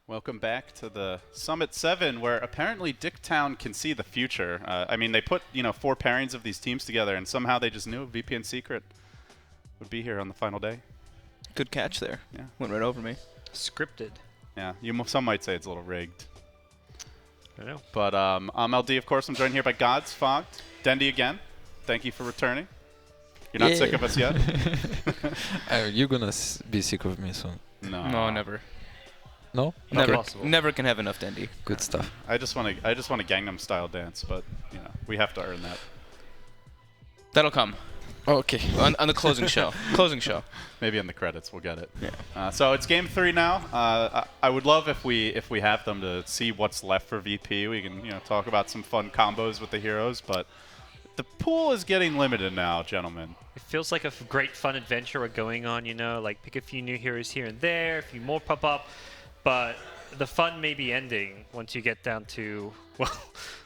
Welcome back to the Summit 7, where apparently Dicktown can see the future. I mean, they put, 4 pairings of these teams together, and somehow they just knew VP and Secret would be here on the final day. Good catch there. Yeah. Went right over me. Scripted. Yeah, some might say it's a little rigged. I know. But I'm LD, of course. I'm joined here by Gods, Fogged, Dendy again. Thank you for returning. You're not sick of us yet? You're gonna be sick of me soon. No, never. No? Never can have enough Dendy. Good stuff. I just want a Gangnam Style dance, but we have to earn that. That'll come. Okay. On the closing show. Closing show. Maybe in the credits we'll get it. Yeah. So it's game 3 now. I would love if we have them to see what's left for VP. We can talk about some fun combos with the heroes, but the pool is getting limited now, gentlemen. It feels like a great fun adventure we're going on, like pick a few new heroes here and there, a few more pop up, but the fun may be ending once you get down to, well,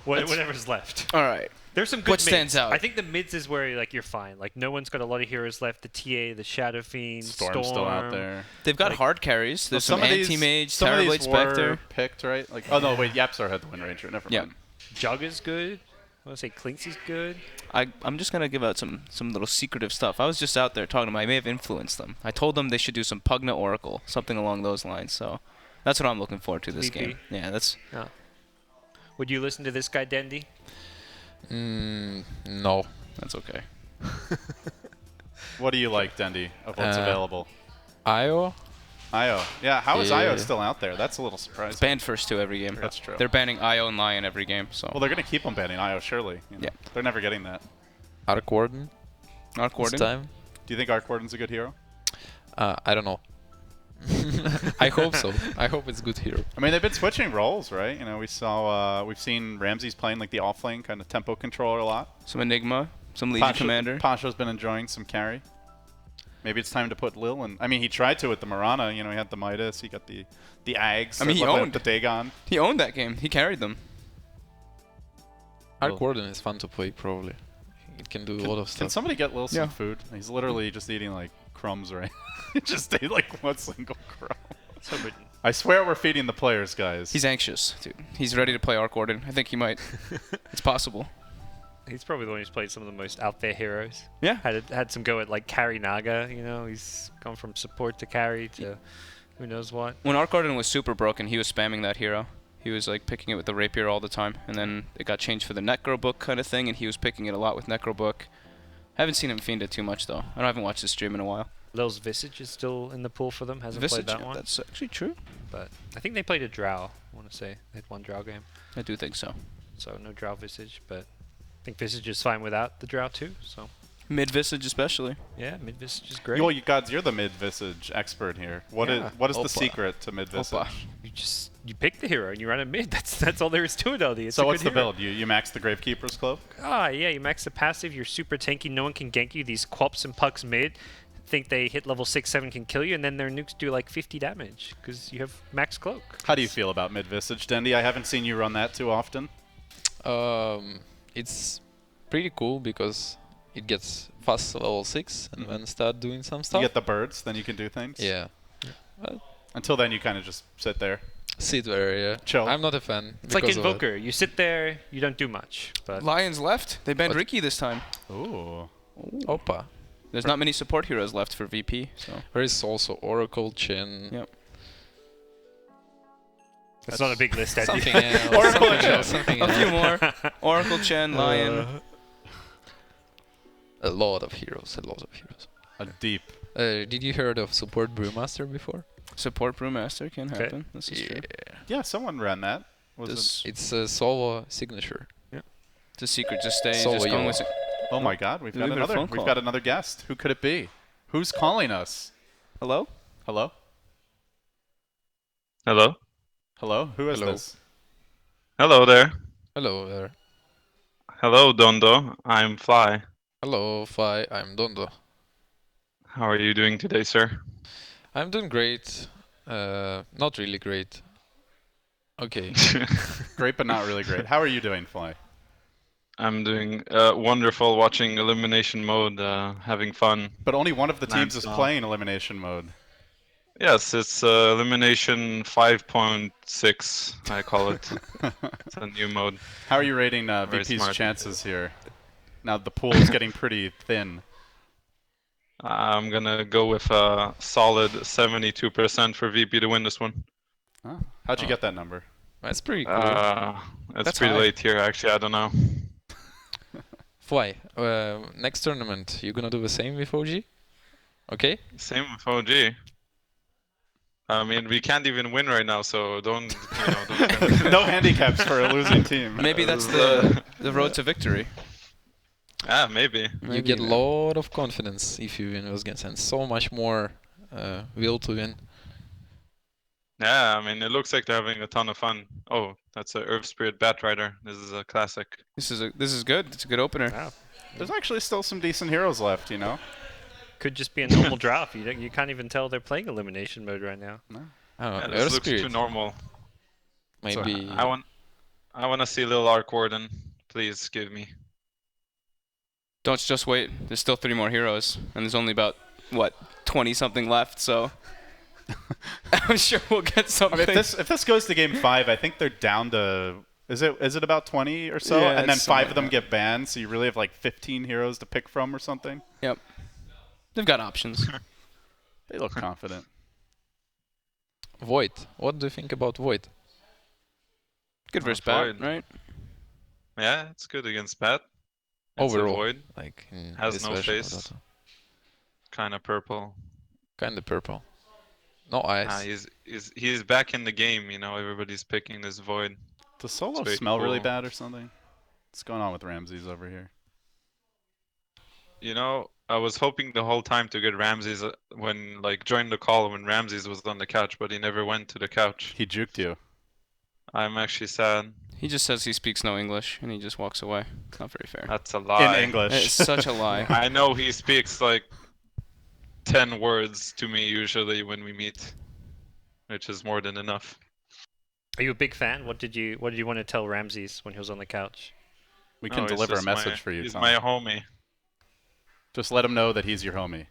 whatever's left. All right. There's some good What mids. stands out? I think the mids is where you're fine. No one's got a lot of heroes left. The TA, the Shadow Fiend, Storm's still out there. They've got hard carries. There's some of these- Anti-Mage, some of Terrorblade these were Spectre. picked, right? Oh no, wait, Yapsar had the Wind Ranger. Never mind. Jug is good. I want to say Clinks good. I'm just going to give out some little secretive stuff. I was just out there talking to them. I may have influenced them. I told them they should do some Pugna Oracle, something along those lines. So that's what I'm looking forward to this VP. game. Yeah, that's... Oh. Would you listen to this guy, Dendy? No. That's okay. What do you like, Dendy, of what's available? Io? Io. Yeah, how is Io still out there? That's a little surprising. It's banned first 2 every game. That's true. They're banning Io and Lion every game. So. Well, they're going to keep on banning Io, surely. Yeah. They're never getting that. Arc Warden? Arc Warden? This time? Do you think Arc Warden's a good hero? I don't know. I hope so. I hope it's good hero. I mean, they've been switching roles, right? We've seen Ramses playing like the offlane kind of tempo controller a lot. Some Enigma, some Legion Commander. Pasha's been enjoying some carry. Maybe it's time to put Lil in. I mean, he tried to with the Marana. He had the Midas. He got the Ags. I mean, he owned the Dagon. He owned that game. He carried them. Arc Warden is fun to play, probably. It can do a lot of Can stuff. somebody get Lil some food? He's literally just eating like crumbs, right? He just ate like one single crumb. So good. I swear we're feeding the players, guys. He's anxious, dude. He's ready to play Arc Warden. I think he might. It's possible. He's probably the one who's played some of the most out there heroes. Yeah. Had some go at carry Naga. He's gone from support to carry to who knows what. When Arc Warden was super broken, he was spamming that hero. He was like picking it with the Rapier all the time, and then it got changed for the Necro Book kind of thing, and he was picking it a lot with Necro Book. Haven't seen him fiend it too much though. I haven't watched his stream in a while. Lil's Visage is still in the pool for them. Hasn't Visage, played that one. that's actually true. But I think they played a Drow. I want to say they had one Drow game, I do think so. so no Drow Visage. But I think Visage is fine without the Drow too. So Mid Visage especially. yeah, mid Visage is great. Well, you Gods, you're the mid visage expert here. What is Opa. the secret to mid visage? Opa. You pick the hero and you run a mid. That's all there is to it, LD. It's So a what's good the hero. build? You max the Gravekeeper's Clove? Yeah, you max the passive, you're super tanky, no one can gank you. These Quops and Pucks mid think they hit level 6, 7 can kill you, and then their nukes do like 50 damage because you have max cloak. How do you feel about mid visage, Dendy? I haven't seen you run that too often. It's pretty cool because it gets fast level 6 and then start doing some You stuff. get the birds, then you can do things. Yeah. But Until then, you kind of just sit there. sit there, yeah. Chill. I'm not a fan. It's like because of that. Invoker. You sit there, you don't do much. But Lions left. They banned What? Ricky this time. Ooh. Opa. There's not many support heroes left for VP, so. There is also Oracle, Chen. Yep. that's not a big list, Eddie. Something else. Oracle something and else, something A else. few more. Oracle, Chen, Lion. A lot of heroes. A deep. Did you heard of Support Brewmaster before? Support Brewmaster can Okay. happen. This is true. Yeah, someone ran that. This, It's a solo signature. it's a secret. Just stay. Solo Just going YOLO. with it. Oh my God, we've got We've got a another. phone We've call. got another guest. Who could it be? Who's calling us? Hello? Hello? Hello? Hello? Who is Hello. this? Hello there. Hello there. Hello, Dondo. I'm Fly. Hello, Fi. I'm Dondo. How are you doing today, sir? I'm doing great. Not really great. Okay. Great, but not really great. How are you doing, Fly? I'm doing wonderful watching elimination mode, having fun. But only one of the teams is Non-stop. playing elimination mode. Yes, it's elimination 5.6. I call it. It's a new mode. How are you rating Very VP's smart. chances here? Now the pool is getting pretty thin. I'm gonna go with a solid 72% for VP to win this one. Oh, how'd you get that number? That's pretty cool. It's That's pretty high. late here, actually. I don't know. Fly. Next tournament, you gonna do the same with OG? Okay. Same with OG. I mean, we can't even win right now, so don't. No handicaps for a losing team. Maybe that's the road to victory. Yeah, maybe. You get a lot of confidence if you win those games and so much more will to win. Yeah, I mean, it looks like they're having a ton of fun. Oh, that's a Earth Spirit Bat Rider. This is a classic. This is good. It's a good opener. Wow. There's actually still some decent heroes left, you know? Could just be a normal draft. You can't even tell they're playing elimination mode right now. I don't Yeah, know. this Earth looks Spirit. too normal. Maybe. I want to see Lil Arc Warden. Please give me. Don't just wait. There's still 3 more heroes, and there's only about what 20 something left. So I'm sure we'll get I something. mean, if this goes to game 5, I think they're down to is it about 20 or so? Yeah, and then it's 5 of them something get banned, so you really have like 15 heroes to pick from or something. Yep. They've got options. They look confident. Void. What do you think about Void? Good versus Void. Bat, right? Yeah, it's good against Bat. It's Overall. a Void. Like in Has this no version of face. Dota. Kind of purple. Kinda purple. No eyes. He's back in the game. You know, everybody's picking this Void. Does Solo very smell really cool. bad or something? What's going on with Ramses over here? You know, I was hoping the whole time to get Ramses when join the call when Ramses was on the couch, but he never went to the couch. He juked you. I'm actually sad. He just says he speaks no English, and he just walks away. It's not very fair. That's a lie. In English. It's such a lie. I know he speaks like 10 words to me usually when we meet, which is more than enough. Are you a big fan? What did you want to tell Ramses when he was on the couch? We No, can he's deliver a just message for you, He's Tom. my homie. Just let him know that he's your homie.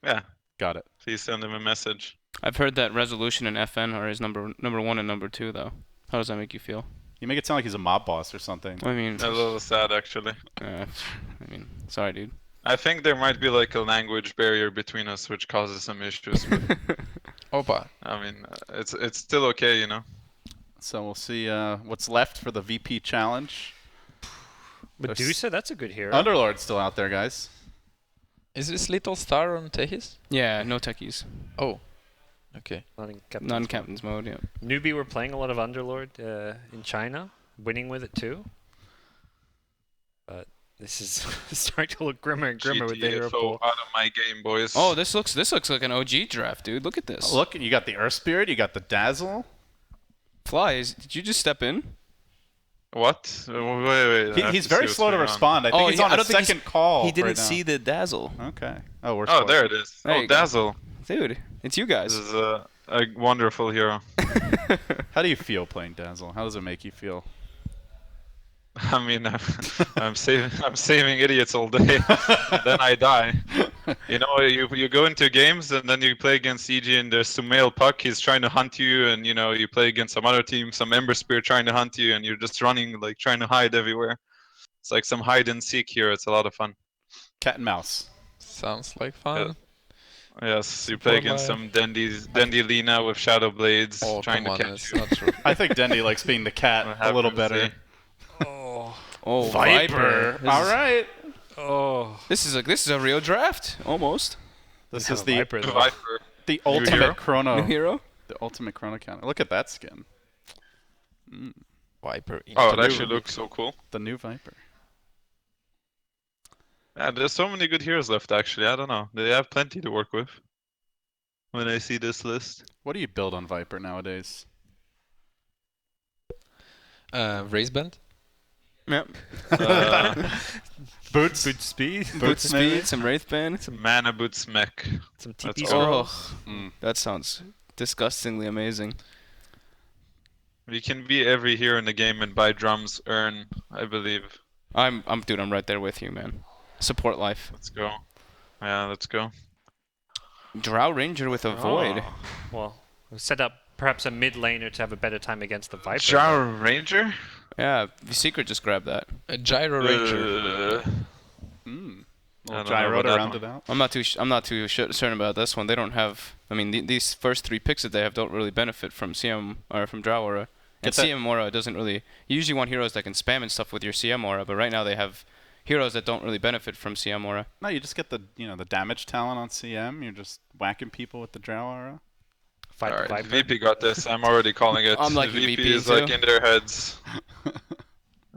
Yeah, Got it. please send him a message. I've heard that Resolution and FN are his number 1 and number 2, though. How does that make you feel? You make it sound like he's a mob boss or something. I mean, A little sad actually. sorry, dude. I think there might be like a language barrier between us which causes some issues, but Opa. I mean, it's still okay, you know. So we'll see what's left for the VP challenge. Medusa, that's a good hero. Underlord's still out there, guys. Is this little star on Tehis? Yeah, no techies. Oh. Okay. Not in captain's mode. Non-captain's mode, yeah. Newbie were playing a lot of Underlord in China, winning with it too. But this is starting to look grimmer and grimmer with the hero GTFO pool. out of my game, boys. Oh, this looks like an OG draft, dude. Look at this. Look, you got the Earth Spirit, you got the Dazzle. Flies, did you just step in? What? Wait. I have He's to very see slow what's to going on. respond. I think he's on I a don't think second call. He didn't right now. see the dazzle. Okay. Oh, we're Oh, slow. there it is. There Oh, you go. Dazzle. Dude, it's you This guys. is a wonderful hero. How do you feel playing Dazzle? How does it make you feel? I mean, I'm saving idiots all day, and then I die. You know, you go into games and then you play against EG and there's Sumail Puck. He's trying to hunt you, and you know you play against some other team, some Ember Spear trying to hunt you, and you're just running like trying to hide everywhere. It's like some hide and seek here. It's a lot of fun. Cat and mouse. Sounds like fun. Yes, you play against some Dendy Lina with Shadow Blades Oh, trying come to on, catch it's you. not true. I think Dendy likes being the What cat a happened little to better. see? Oh, Viper. All right. Oh, This is a real draft, almost. This have is a the Viper, though. Viper. the hero? ultimate chrono. New hero. The ultimate chrono counter. Look at that skin. Viper. Oh, it into actually the- looks so cool. The new Viper. Yeah, there's so many good heroes left. Actually, I don't know. They have plenty to work with. When I see this list. What do you build on Viper nowadays? Race band. Yep. Boots. boot speed, Boot maybe? speed, some Wraith Band. Mana Boots Mech. some That's TP all. scrolls. That sounds disgustingly amazing. We can be every hero in the game and buy drums earn, I believe. Dude, I'm right there with you, man. Support life. Let's go. Yeah, let's go. Drow Ranger with a Void. Oh, well, set up perhaps a mid laner to have a better time against the Viper. Jar Ranger? Yeah, the Secret just grabbed that. A Gyro Ranger. I Little don't know gyro about to that round one. it out. I'm not too certain about this one. They don't have. I mean, these first 3 picks that they have don't really benefit from CM or from Drow Aura. And Get that- CM Aura doesn't really. You usually want heroes that can spam and stuff with your CM Aura, but right now they have heroes that don't really benefit from CM Aura. No, you just get the the damage talent on CM. You're just whacking people with the Drow Aura. Fight the Alright, Viper. VP got this. I'm already calling it. I'm liking VP VP is like too. in their heads.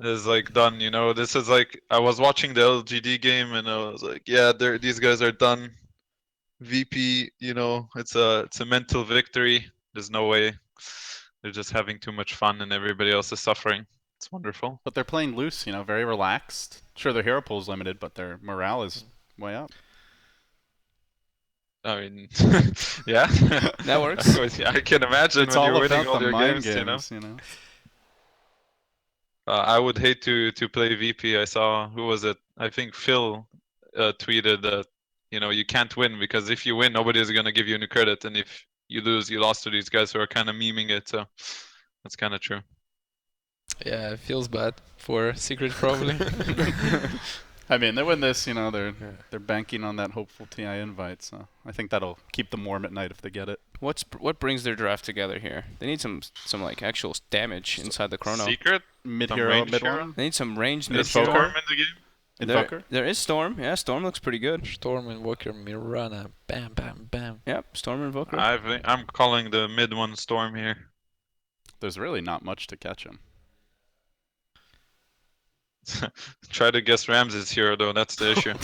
Is like done, This is like I was watching the LGD game and I was like, yeah, these guys are done. VP, it's a mental victory. There's no way. They're just having too much fun and everybody else is suffering. It's wonderful. But they're playing loose, very relaxed. Sure, their hero pool is limited, but their morale is way up. I mean, yeah, That works. I can imagine It's when all you're winning about all the your mind games, games, I would hate to play VP. I saw, who was it? I think Phil tweeted that, you can't win because if you win, nobody is going to give you any credit. And if you lose, you lost to these guys who are kind of memeing it. So that's kind of true. Yeah, it feels bad for Secret probably. I mean, they win this, they're banking on that hopeful TI invite, so I think that'll keep them warm at night if they get it. What brings their draft together here? They need some like actual damage inside the chrono. Secret? Mid Some hero, range mid hero? one. They need some ranged mid Is Storm hero. in the game? Invoker. There is Storm. Yeah, Storm looks pretty good. Storm, Invoker, Mirana. Bam, bam, bam. Yep, Storm Invoker. I'm calling the mid one Storm here. There's really not much to catch him. Try to guess Ramsey's hero though, that's the issue.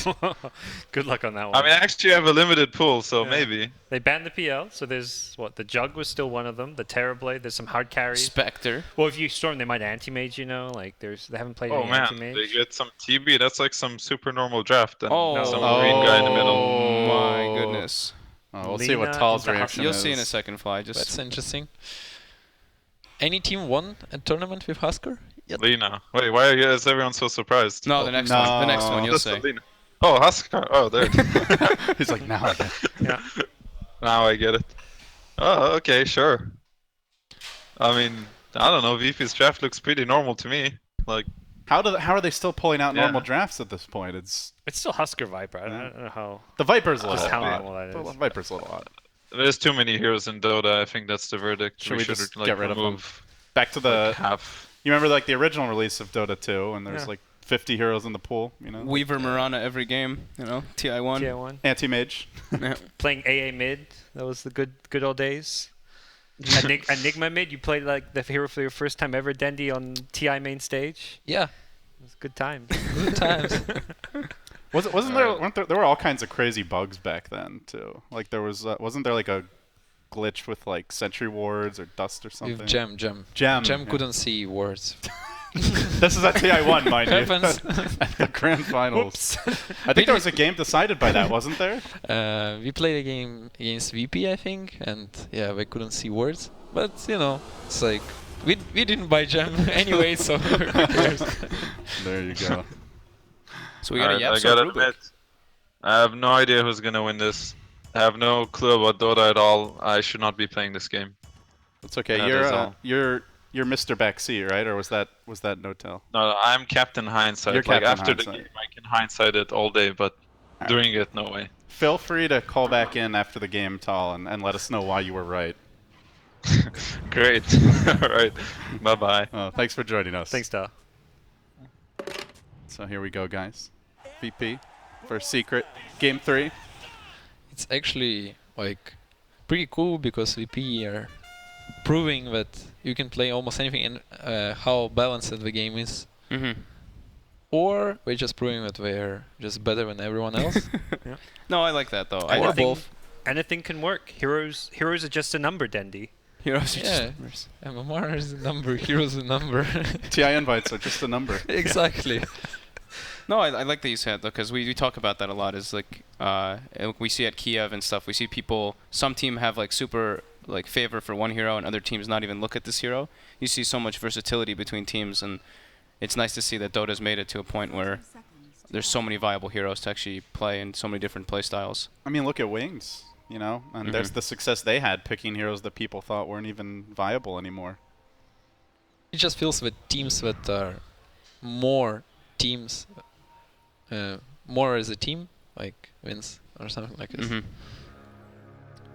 Good luck on that one. I mean, I actually have a limited pool, so Yeah. maybe. They banned the PL, so there's the Jug was still one of them. The Terrorblade, there's some hard carries. Spectre. Well, if you Storm, they might anti-mage. Like they haven't played Oh any man, anti-mage. they get some TB. That's like some super normal draft. And Oh, some green guy in the middle. Oh my goodness. We'll see what Lina Tal's into reaction You'll is. see in a second, Fly. Just That's interesting. Any team won a tournament with Husker? Yet? Lina. Wait, why is everyone so surprised? no, the next one. The next one. You'll That's see. the Lina. Oh, Husker. Oh, there. He's like, now. Yeah. Now I get it. Oh, okay, sure. I mean, I don't know. VP's draft looks pretty normal to me. Like, How are they still pulling out Yeah. normal drafts at this point? It's It's still Husker Viper. I don't know how. the Viper's a Just little how odd. normal that The is. Viper's a little odd. there's too many heroes in Dota. I think that's the verdict. Should we should just like, get rid of them? remove Back to the. like, half. You remember like the original release of Dota 2, and there's Yeah. like 50 heroes in the pool. Weaver Mirana every game. TI1. TI1. Anti-mage. Yeah. Playing AA mid. That was the good old days. Enigma mid. You played like the hero for your first time ever, Dendy, on TI main stage. Yeah, It was good times. good times. Wasn't there? Weren't there were all kinds of crazy bugs back then too. Like there was wasn't there like a glitch with like sentry wards or dust or something? With Gem. Gem. Gem yeah. couldn't see words. This is at TI1, mind you. Happens. At the grand finals. I think there was a game decided by that, wasn't there? We played a game against VP, I think, and yeah, we couldn't see words. But it's like we didn't buy Gem anyway, so who cares? There you go. So we got a Alright, I Yapso gotta Rubik. admit, I have no idea who's gonna win this. I have no clue about Dota at all. I should not be playing this game. It's okay. That is all. You're Mr. Backseat, right? Or was that no-tell? No, I'm Captain Hindsight. You're Like Captain after the Hindsight. game, I can hindsight it all day, but doing it, no way. Feel free to call back in after the game, Tal, and let us know why you were right. Great. All right. Bye bye. Thanks for joining us. Thanks, Da. So here we go, guys. VP for Secret. Game 3. It's actually like pretty cool because VP are proving that you can play almost anything and how balanced the game is. Mm-hmm. Or we're just proving that we're just better than everyone else. No, I like that though. Or I think both. Anything can work. Heroes are just a number, Dendy. heroes are just Yeah. numbers. MMR is a number, heroes a number. TI invites are just a number. Exactly. No, I like that you said though, because we talk about that a lot. Is like we see at Kiev and stuff. We see people. Some team have like super like favor for one hero, and other teams not even look at this hero. You see so much versatility between teams, and it's nice to see that Dota's made it to a point where there's so many viable heroes to actually play and so many different play styles. I mean, look at Wings. you know, and there's the success they had picking heroes that people thought weren't even viable anymore. It just feels with teams that are more teams, more as a team, like wins or something like this.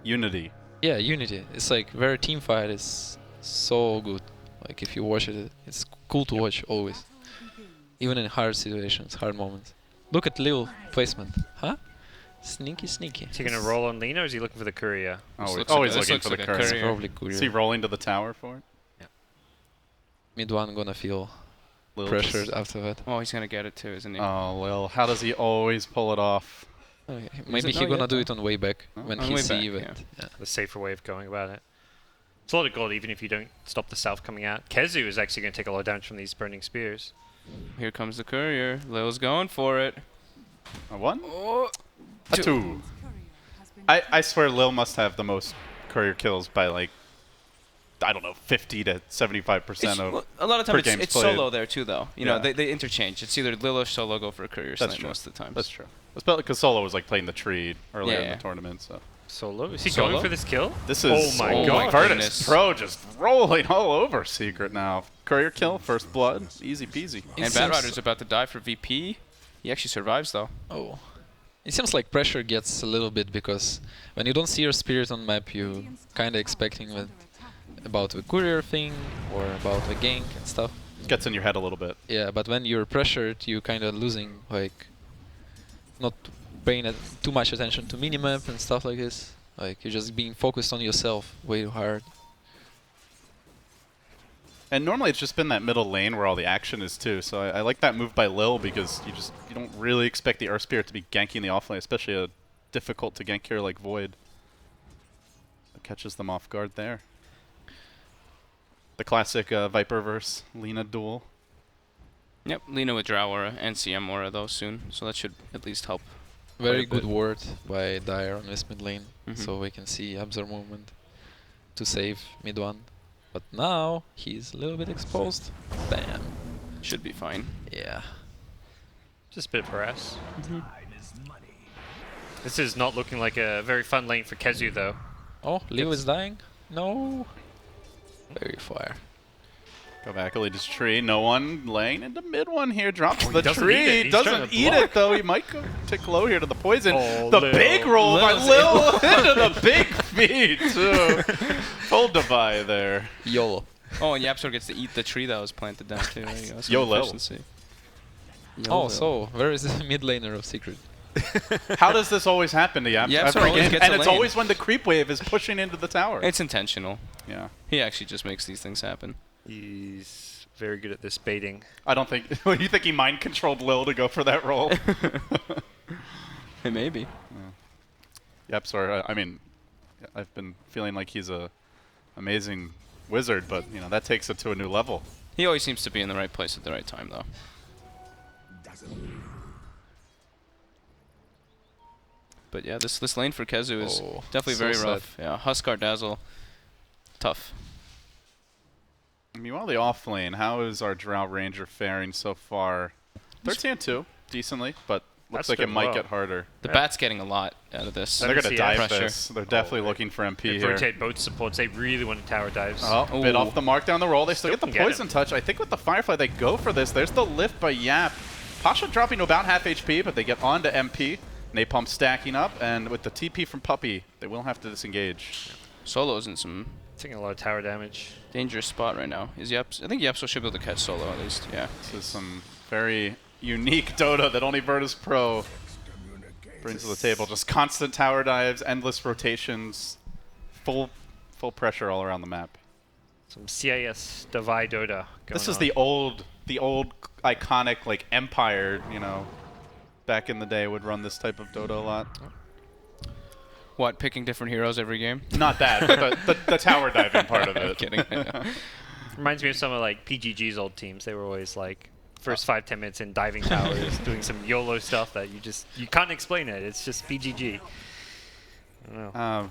Unity. Yeah, Unity. It's like their team fight is so good. Like if you watch it, it's cool to watch always. Even in hard situations, hard moments. Look at Lil placement. Huh? Sneaky, sneaky. Is he going to roll on Lina, or is he looking for the courier? Always looking for the like a courier. courier. Probably courier. Is he rolling to the tower for it? Mid one gonna feel Lil pressured just- after that. Oh, he's gonna get it too, isn't he? Oh, Lil. How does he always pull it off? Okay. Is Maybe it he not gonna yet, do though? it on way back Oh. when On he way see back, that. Yeah. The safer way of going about it. It's a lot of gold even if you don't stop the south coming out. Kezu is actually going to take a lot of damage from these burning spears. Here comes the courier. Lil's going for it. A 1? Oh, A 2. I swear Lil must have the most courier kills by like, I don't know, 50 to 75% of. well, a lot of per times games it's played. solo there too, though. You know, they interchange. It's either Lil or solo go for a courier That's snipe true. most of the time. That's true. Especially because Solo was like playing the tree earlier in Yeah. the tournament. So Solo? Is he Solo? going for this kill? this is Oh my God. Virtus Goodness. Pro just rolling all over Secret now. Courier kill, first blood, easy peasy. And It Bat seems- Rider's about to die for VP. He actually survives though. Oh. It seems like pressure gets a little bit because when you don't see your spirit on map, you kinda expecting that about the courier thing or about the gank and stuff. Gets in your head a little bit. Yeah, but when you're pressured, you kinda losing like not paying too much attention to minimap and stuff like this. Like you're just being focused on yourself way too hard. And normally it's just been that middle lane where all the action is too. So I like that move by Lil because you don't really expect the Earth Spirit to be ganking the offlane, especially a difficult to gank hero like Void. It catches them off guard there. The classic Viperverse Lina duel. Yep, Lina with Drow Aura and CM Aura though soon, so that should at least help. Very a good bit. word by Dire on this mid lane, Mhm. so we can see Absor movement to save mid one. But now he's a little bit exposed. Bam. Should be fine. Yeah. Just a bit of harass. This is not looking like a very fun lane for Kezu, though. Oh, Leo is dying? No. Very fire. Go back, lead his tree. No one laying into mid one here. Drops Oh, he the doesn't tree. eat it. He's Doesn't trying to eat block. it though. He might go tick low here to the poison. Oh, the Lil. big roll by Lil's Lil into the big feet too. Full divide there. YOLO. Oh, and Yapsor gets to eat the tree that was planted down too. There you go. Some YOLO. efficiency. Oh, YOLO. so where is the mid laner of Secret? How does this always happen to Yap? Yapsor Every always game? gets And a it's lane. always when the creep wave is pushing into the tower. It's intentional. Yeah. He actually just makes these things happen. He's very good at this baiting. I don't think. You think he mind controlled Lil to go for that roll? Hey, maybe. Yep. Sorry. I mean, I've been feeling like he's a amazing wizard, but you know that takes it to a new level. He always seems to be in the right place at the right time, though. But yeah, this lane for Kezu is Oh, definitely so very sad. rough. Yeah, Huskar Dazzle, tough. Meanwhile, the off lane, how is our Drow Ranger faring so far? 13-2, decently, but looks That's like it doing might well. get harder. The Yeah. Bat's getting a lot out of this. And they're going to see dive pressure. this. They're definitely looking for MP They here. rotate both supports. They really want to tower dives. Oh, bit Ooh. off the mark down the roll. They still get the can get poison him. touch. I think with the Firefly, they go for this. There's the lift by Yap. Pasha dropping to about half HP, but they get onto MP. Napalm stacking up, and with the TP from Puppy, they will have to disengage. Solo's in some Taking a lot of tower damage. dangerous spot right now. Is Yaps? I think Yapso should be able to catch Solo at least. Yeah. This is some very unique Dota that only Virtus.pro brings to the table. Just constant tower dives, endless rotations, full pressure all around the map. Some CIS Divide Dota. This is the old iconic like Empire, you know, back in the day would run this type of Dota a lot. What? Picking different heroes every game? Not that, but the tower diving part of it. Kidding. Reminds me of some of like PGG's old teams. They were always like first 5-10 minutes in diving towers, doing some YOLO stuff that you can't explain it. It's just PGG. I don't know.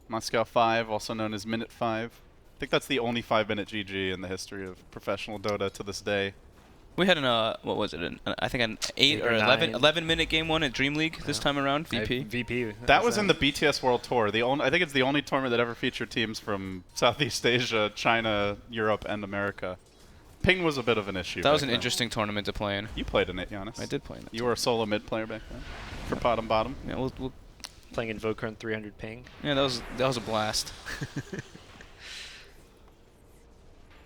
Moscow 5, also known as Minute 5. I think that's the only 5-minute GG in the history of professional Dota to this day. We had what was it? I think an 8 or 11 minute game one at Dream League this time around. VP. VP. That was in the BTS World Tour. I think it's the only tournament that ever featured teams from Southeast Asia, China, Europe, and America. Ping was a bit of an issue. That was an then. interesting tournament to play in. You played in it, Giannis. I did play in it. You were a solo mid player back then for bottom. Yeah, we'll Playing Invoker on 300 ping. yeah, that was a blast.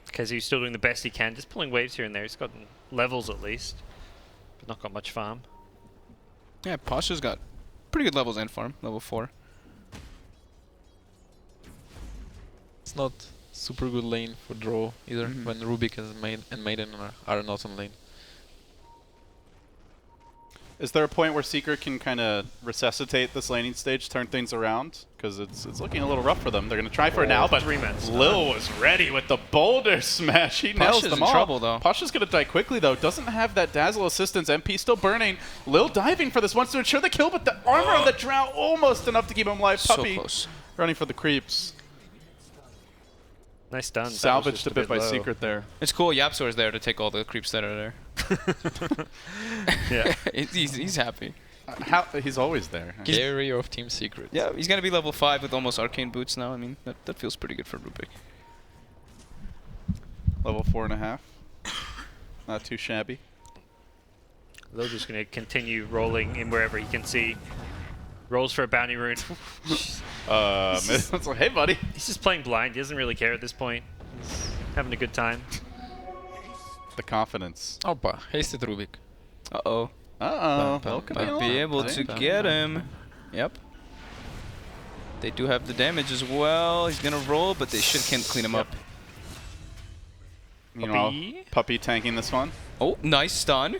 Because he's still doing the best he can, just pulling waves here and there. He's gotten levels at least, but not got much farm. Yeah, Pasha's got pretty good levels and farm, level 4. It's not super good lane for draw either when Rubik and Maiden are not on lane. Is there a point where Seeker can kind of resuscitate this laning stage, turn things around? Because it's looking a little rough for them. They're going to try for it now, but 3 minutes. Lil was ready with the boulder smash. He nails Pasha's them in all. trouble, though. Pasha's going to die quickly, though. Doesn't have that Dazzle assistance. MP still burning. Lil diving for this wants to ensure the kill, but the armor on the Drow almost enough to keep him alive. So Puppy close. running for the creeps. Nice done. Salvaged a bit by low. Secret there. It's cool. Yapsor's there to take all the creeps that are there. Yeah. he's happy. He's always there. Carry of Team Secret. Yeah, he's gonna be level 5 with almost arcane boots now. I mean, that feels pretty good for Rubik. Level 4.5. Not too shabby. Lil just going to continue rolling in wherever he can see. Rolls for a bounty rune. It's like, hey, buddy. He's just playing blind. He doesn't really care at this point. He's having a good time. The confidence. Opa, hasted Rubik. Uh-oh. Uh-oh. Bum, Lil bum, could bum, be Might be able bum, to bum, get bum, him. Yep. They do have the damage as well. He's gonna roll, but they can't clean him up. Meanwhile, Puppy. Puppy tanking this one. Oh, nice stun.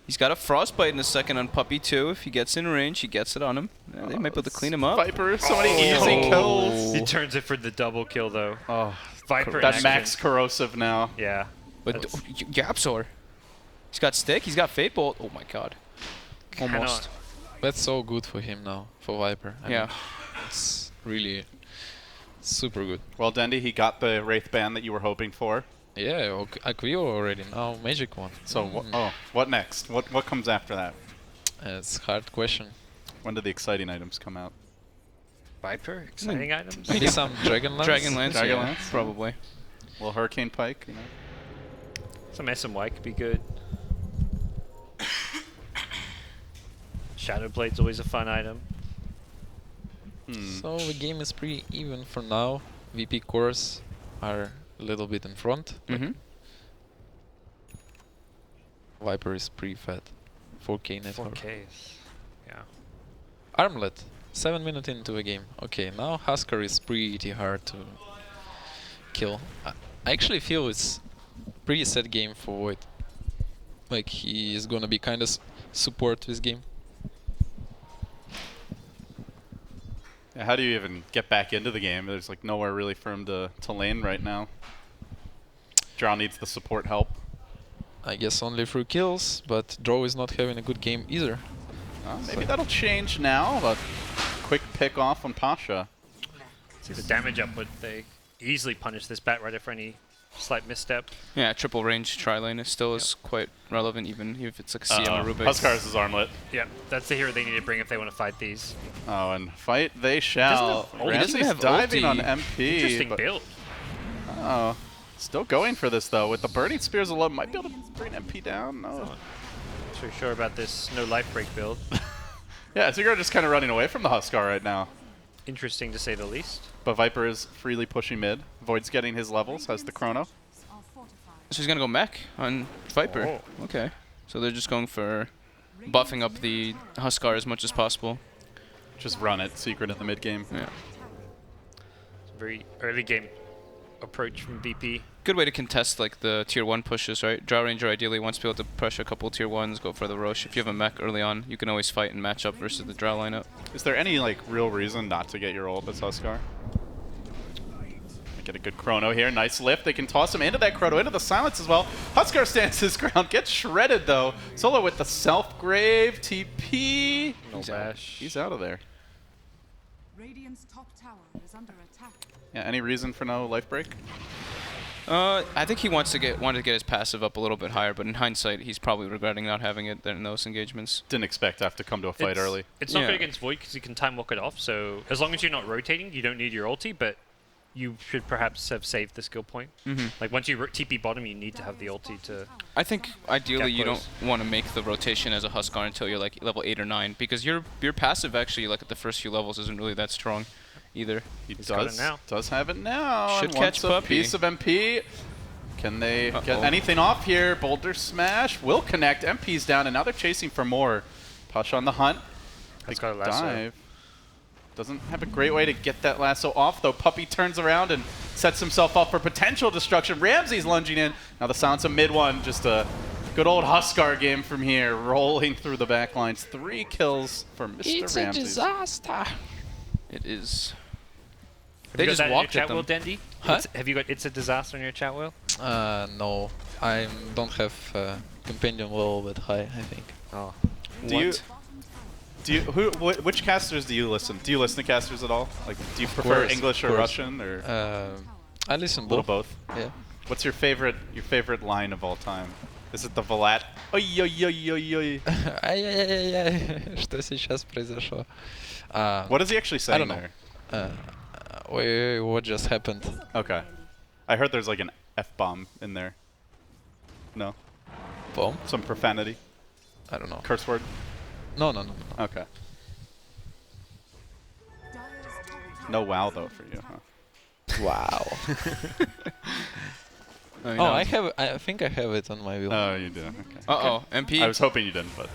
He's got a frostbite in a second on Puppy too. If he gets in range, he gets it on him. Yeah, they might be able to clean him up. Viper, so many easy kills. He turns it for the double kill, though. Oh, Viper in that action. max corrosive now. Yeah. But That's- Yapsor. He's got stick. He's got Fate Bolt. Oh my god. Almost. That's so good for him now, for Viper. I Yeah. mean, it's really super good. Well, Dendy, he got the Wraith ban that you were hoping for. Yeah, Aquio already, now Magic one. So, what next? What comes after that? It's a hard question. When do the exciting items come out? Viper? Exciting items? Maybe some Dragonlance? Dragonlance. Dragonlance? Yeah, probably. Little Hurricane Pike, you know? Some SMY could be good. Shadow Blade's always a fun item. So the game is pretty even for now. VP cores are a little bit in front. Mm-hmm. Viper is pretty fat. 4K network. 4Ks. Yeah. Armlet. 7 minutes into the game. Okay, now Huskar is pretty hard to kill. I actually feel it's pretty sad game for Void. Like he is gonna be kind of support this game. Yeah, how do you even get back into the game? There's like nowhere really for him to lane right now. Drow needs the support help. I guess only through kills, but Draw is not having a good game either. Maybe that'll change now, but quick pick off on Pasha. See the damage upward. They easily punish this bat rider for any slight misstep. Yeah, triple range tri-lane is still is quite relevant, even if it's like CM or Rubik. Huskars is armlet. Yeah, that's the hero they need to bring if they want to fight these. Oh, and fight they shall. Doesn't have- oh, he doesn't Ramsey's have diving ulti. on MP. Interesting but- build. Oh, still going for this though. With the burning spears alone, might be able to bring MP down. No. Not so sure about this no life break build. Yeah, so you're just kind of running away from the Huskar right now. Interesting to say the least. But Viper is freely pushing mid. Void's getting his levels, has the chrono. So he's gonna go mech on Viper. Oh. Okay. So they're just going for buffing up the Huskar as much as possible. Just run it, secret in the mid game. Yeah. Very early game approach from VP. Good way to contest like the tier 1 pushes, right? Drow Ranger ideally wants to be able to pressure a couple tier 1s, go for the Roche. If you have a mech early on, you can always fight and match up versus the Drow lineup. Is there any like real reason not to get your ult as Huskar? Get a good chrono here. Nice lift. They can toss him into that chrono, into the silence as well. Huskar stands his ground. Gets shredded though. Solo with the self-grave TP. No bash. He's out of there. Radiant's top tower is under attack. Yeah, any reason for no life break? I think he wanted to get his passive up a little bit higher, but in hindsight, he's probably regretting not having it in those engagements. Didn't expect to have to come to a fight early. It's not Yeah. good against Void because you can time walk it off. So as long as you're not rotating, you don't need your ulti. But you should perhaps have saved the skill point. Like once you TP bottom, you need to have the ulti to. I think ideally Get you close. don't want to make the rotation as a Huskar until you're like level 8 or 9, because your passive actually like at the first few levels isn't really that strong either. He He's got it now. does have it now. Should and catch wants a Puppy. piece of MP. Can they get Uh-oh. anything off here? Boulder Smash will connect. MP's down, and now they're chasing for more. Push on the hunt. That's Big got a lasso. dive. Doesn't have a great way to get that lasso off, though. Puppy turns around and sets himself up for potential destruction. Ramsey's lunging in. Now the silence of mid one. Just a good old Huskar game from here, rolling through the back lines. 3 kills for Mr. It's Ramsey. a disaster. It is. Have They you got just that in your walked at chat them. wheel, Dendy? Huh? Have you got It's a Disaster in your chat wheel? No, I don't have companion level that high, I think. Oh. Which casters do you listen? Do you listen to casters at all? Like, do you prefer course, English or of course. Russian or I listen a little both. both? Yeah. What's your favorite line of all time? Is it the Vlad? Oi, oi, oi, oi, oi. Ай-яй-яй-яй, что сейчас произошло? What is he actually saying don't know. there? Wait, what just happened? Okay. I heard there's like an F-bomb in there. No? Bomb? Some profanity? I don't know. Curse word? No. Okay. No wow though for you, huh? Wow. I mean, Oh, that was- I think I have it on my wheel. Oh, you do. Okay. Uh-oh, MP. I was hoping you didn't, but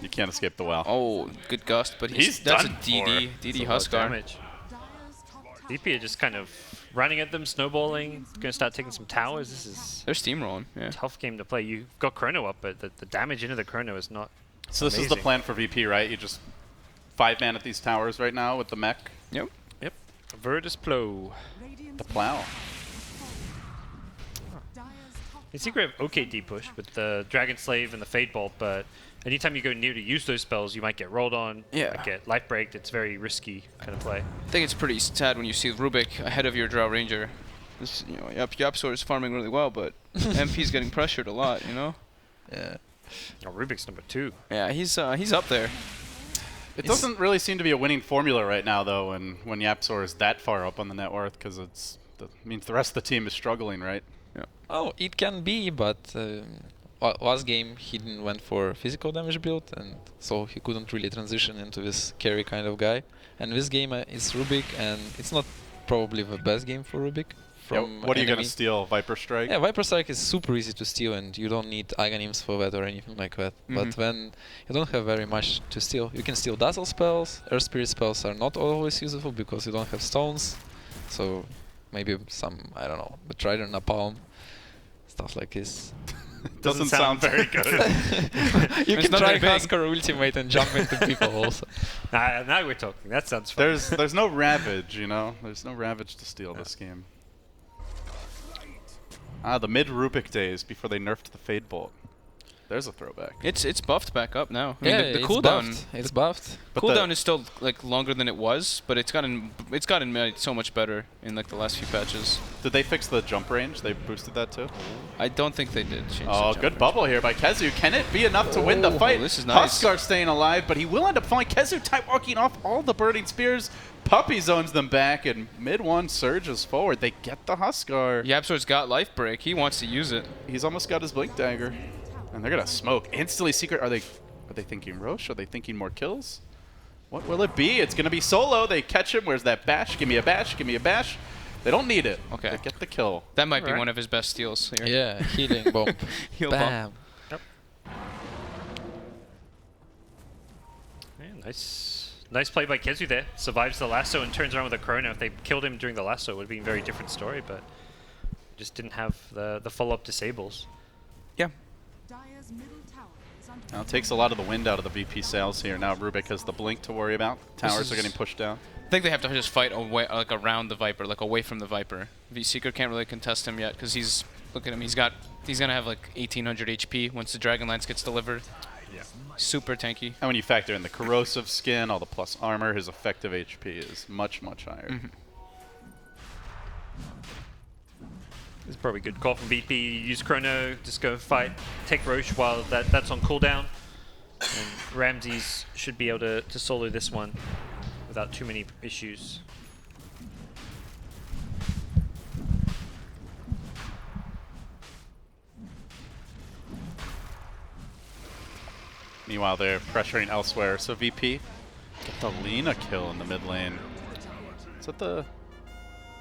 you can't escape the wow. Oh, good gust, but He's that's a done DD. for. DD That's a lot of Huskar. damage. VP are just kind of running at them, snowballing, going to start taking some towers. This is They're steamrolling, yeah. a tough game to play. You've got Chrono up, but the damage into the Chrono is not. So this is the Amazing. plan for VP, right? You just 5-man at these towers right now with the mech, Yep. Yep. Virtus.pro. the plow. In secret, have OKD push with the Dragon Slave and the Fade Bolt, but anytime you go near to use those spells, you might get rolled on, Yeah. might get life breaked. It's very risky kind of play. I think it's pretty sad when you see Rubik ahead of your Drow Ranger. This, you know, Yapsor is farming really well, but MP's getting pressured a lot, you know? Yeah. Oh, Rubik's number 2. Yeah, he's up there. It doesn't really seem to be a winning formula right now, though, when Yapsor is that far up on the net worth, because it means the rest of the team is struggling, right? Oh, it can be, but last game he didn't went for physical damage build, and so he couldn't really transition into this carry kind of guy. And this game it's Rubik, and it's not probably the best game for Rubik. Yeah, From what are you going enemy. to steal? Viper Strike? Yeah, Viper Strike is super easy to steal, and you don't need Aghanim's for that or anything like that. But when you don't have very much to steal, you can steal Dazzle spells. Earth Spirit spells are not always useful because you don't have stones. So maybe some, I don't know, Betrayer, Napalm, stuff like this. Doesn't sound very good. You It's can not try very big. Huskar Ultimate and jump into people also. Now we're talking. That sounds fun. There's no Ravage, you know? There's no Ravage to steal this game. The mid-Rubik days before they nerfed the Fade Bolt. There's a throwback. It's buffed back up now. I mean, Yeah, the it's cooldown buffed. It's buffed. But cooldown is still like longer than it was, but it's gotten made so much better in like the last few patches. Did they fix the jump range? They boosted that too? I don't think they did change. Oh, the good jump bubble here by Kezu. Can it be enough to win the Oh, fight? this is nice. Huskar staying alive, but he will end up falling. Kezu type walking off all the burning spears. Puppy zones them back, and mid one surges forward. They get the Huskar. range. Yapsor's got life break. He wants to use it. He's almost got his blink dagger. And they're gonna smoke. Instantly secret. Are they thinking Roche? Are they thinking more kills? What will it be? It's gonna be solo. They catch him. Where's that bash? Give me a bash. Give me a bash. They don't need it. Okay. They get the kill. That might be Alright. one of his best steals here. Yeah, healing bomb. Heal bomb. Bam. Yeah, nice play by Kezu there. Survives the lasso and turns around with a Chrono. If they killed him during the lasso, it would have been a very different story, but just didn't have the follow-up disables. Yeah. Now it takes a lot of the wind out of the VP sails here. Now Rubik has the blink to worry about. Towers are getting pushed down. I think they have to just fight away, like around the Viper, like away from the Viper. V-Seeker can't really contest him yet because he's, look at him, he's gonna have like 1800 HP once the Dragonlance gets delivered. Yeah. Super tanky. And when you factor in the corrosive skin, all the plus armor, his effective HP is much, much higher. This probably good call from VP. Use Chrono, just go fight, take Roche while that's on cooldown. And Ramses should be able to solo this one without too many issues. Meanwhile, they're pressuring elsewhere. So VP get the Lina kill in the mid lane. Is that the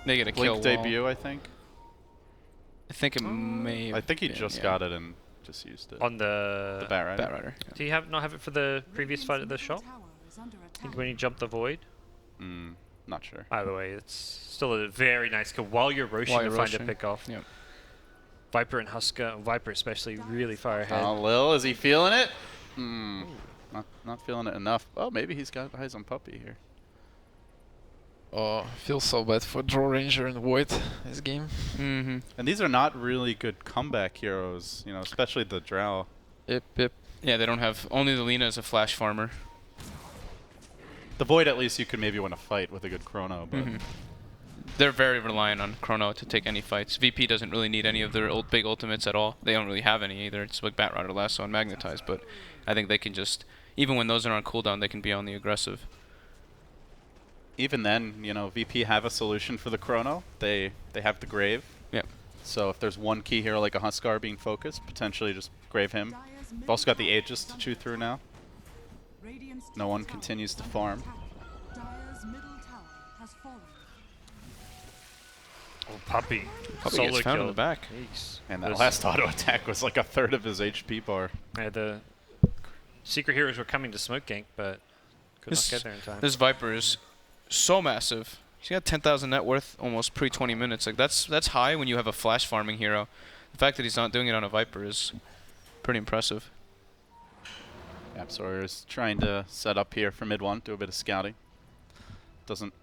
They get a Blink kill debut, wall. I think? I think it may. I think he been, just yeah. got it and just used it. On the Batrider. Batrider. Yeah. Do you not have it for the previous fight at the shop? I think when you jump the void. Not sure. Either way, it's still a very nice kill while you're roshing While to you're find a roshing. pick off. Yep. Viper and Husker, Viper especially, really far ahead. Oh, Lil, is he feeling it? Not feeling it enough. Oh, maybe he's got eyes on Puppy here. Oh, feels so bad for Draw Ranger and Void this game. Mm-hmm. And these are not really good comeback heroes, you know, especially the Drow. Yep. Yeah, they don't have. Only the Lina is a flash farmer. The Void, at least, you could maybe win a fight with a good Chrono, but They're very reliant on Chrono to take any fights. VP doesn't really need any of their big ultimates at all. They don't really have any either. It's like Batrider, Lasso, and Magnetize, but I think they can just, even when those are on cooldown, they can be on the aggressive. even then, you know, VP have a solution for the Chrono. They have the Grave. Yep. So if there's one key hero like a Huskar being focused, potentially just Grave him. We've also got the Aegis to chew through now. No one continues to farm. Oh, Puppy. Puppy Solo gets found in kill. the back. Jeez. And that Those- last auto attack was like a third of his HP bar. Yeah, the secret heroes were coming to smoke gank, but could not get there in time. This Viper is so massive. He's got 10,000 net worth almost pre 20 minutes. Like that's high when you have a flash farming hero. The fact that he's not doing it on a Viper is pretty impressive. Absol is trying to set up here for mid one, do a bit of scouting. Doesn't